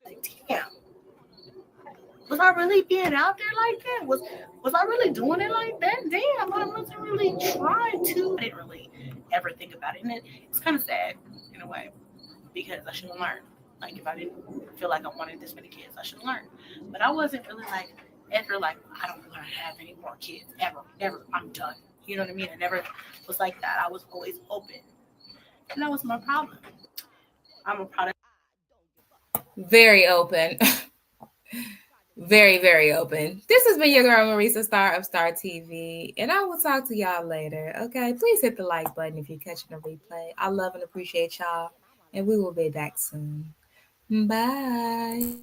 like, damn, was I really being out there like that? Was I really doing it like that? Damn, I wasn't really trying to. I didn't really ever think about it, and it's kind of sad in a way because I should have learned. Like if I didn't feel like I wanted this many kids, I should have learned. But I wasn't really like ever like I don't want to have any more kids ever, never. I'm done. You know what I mean? I never was like that. I was always open, and that was my problem. I'm a product. Very open. Very, very open. This has been your girl, Marisa, star of Star TV, and I will talk to y'all later, okay? Please hit the like button if you're catching the replay. I love and appreciate y'all, and we will be back soon. Bye.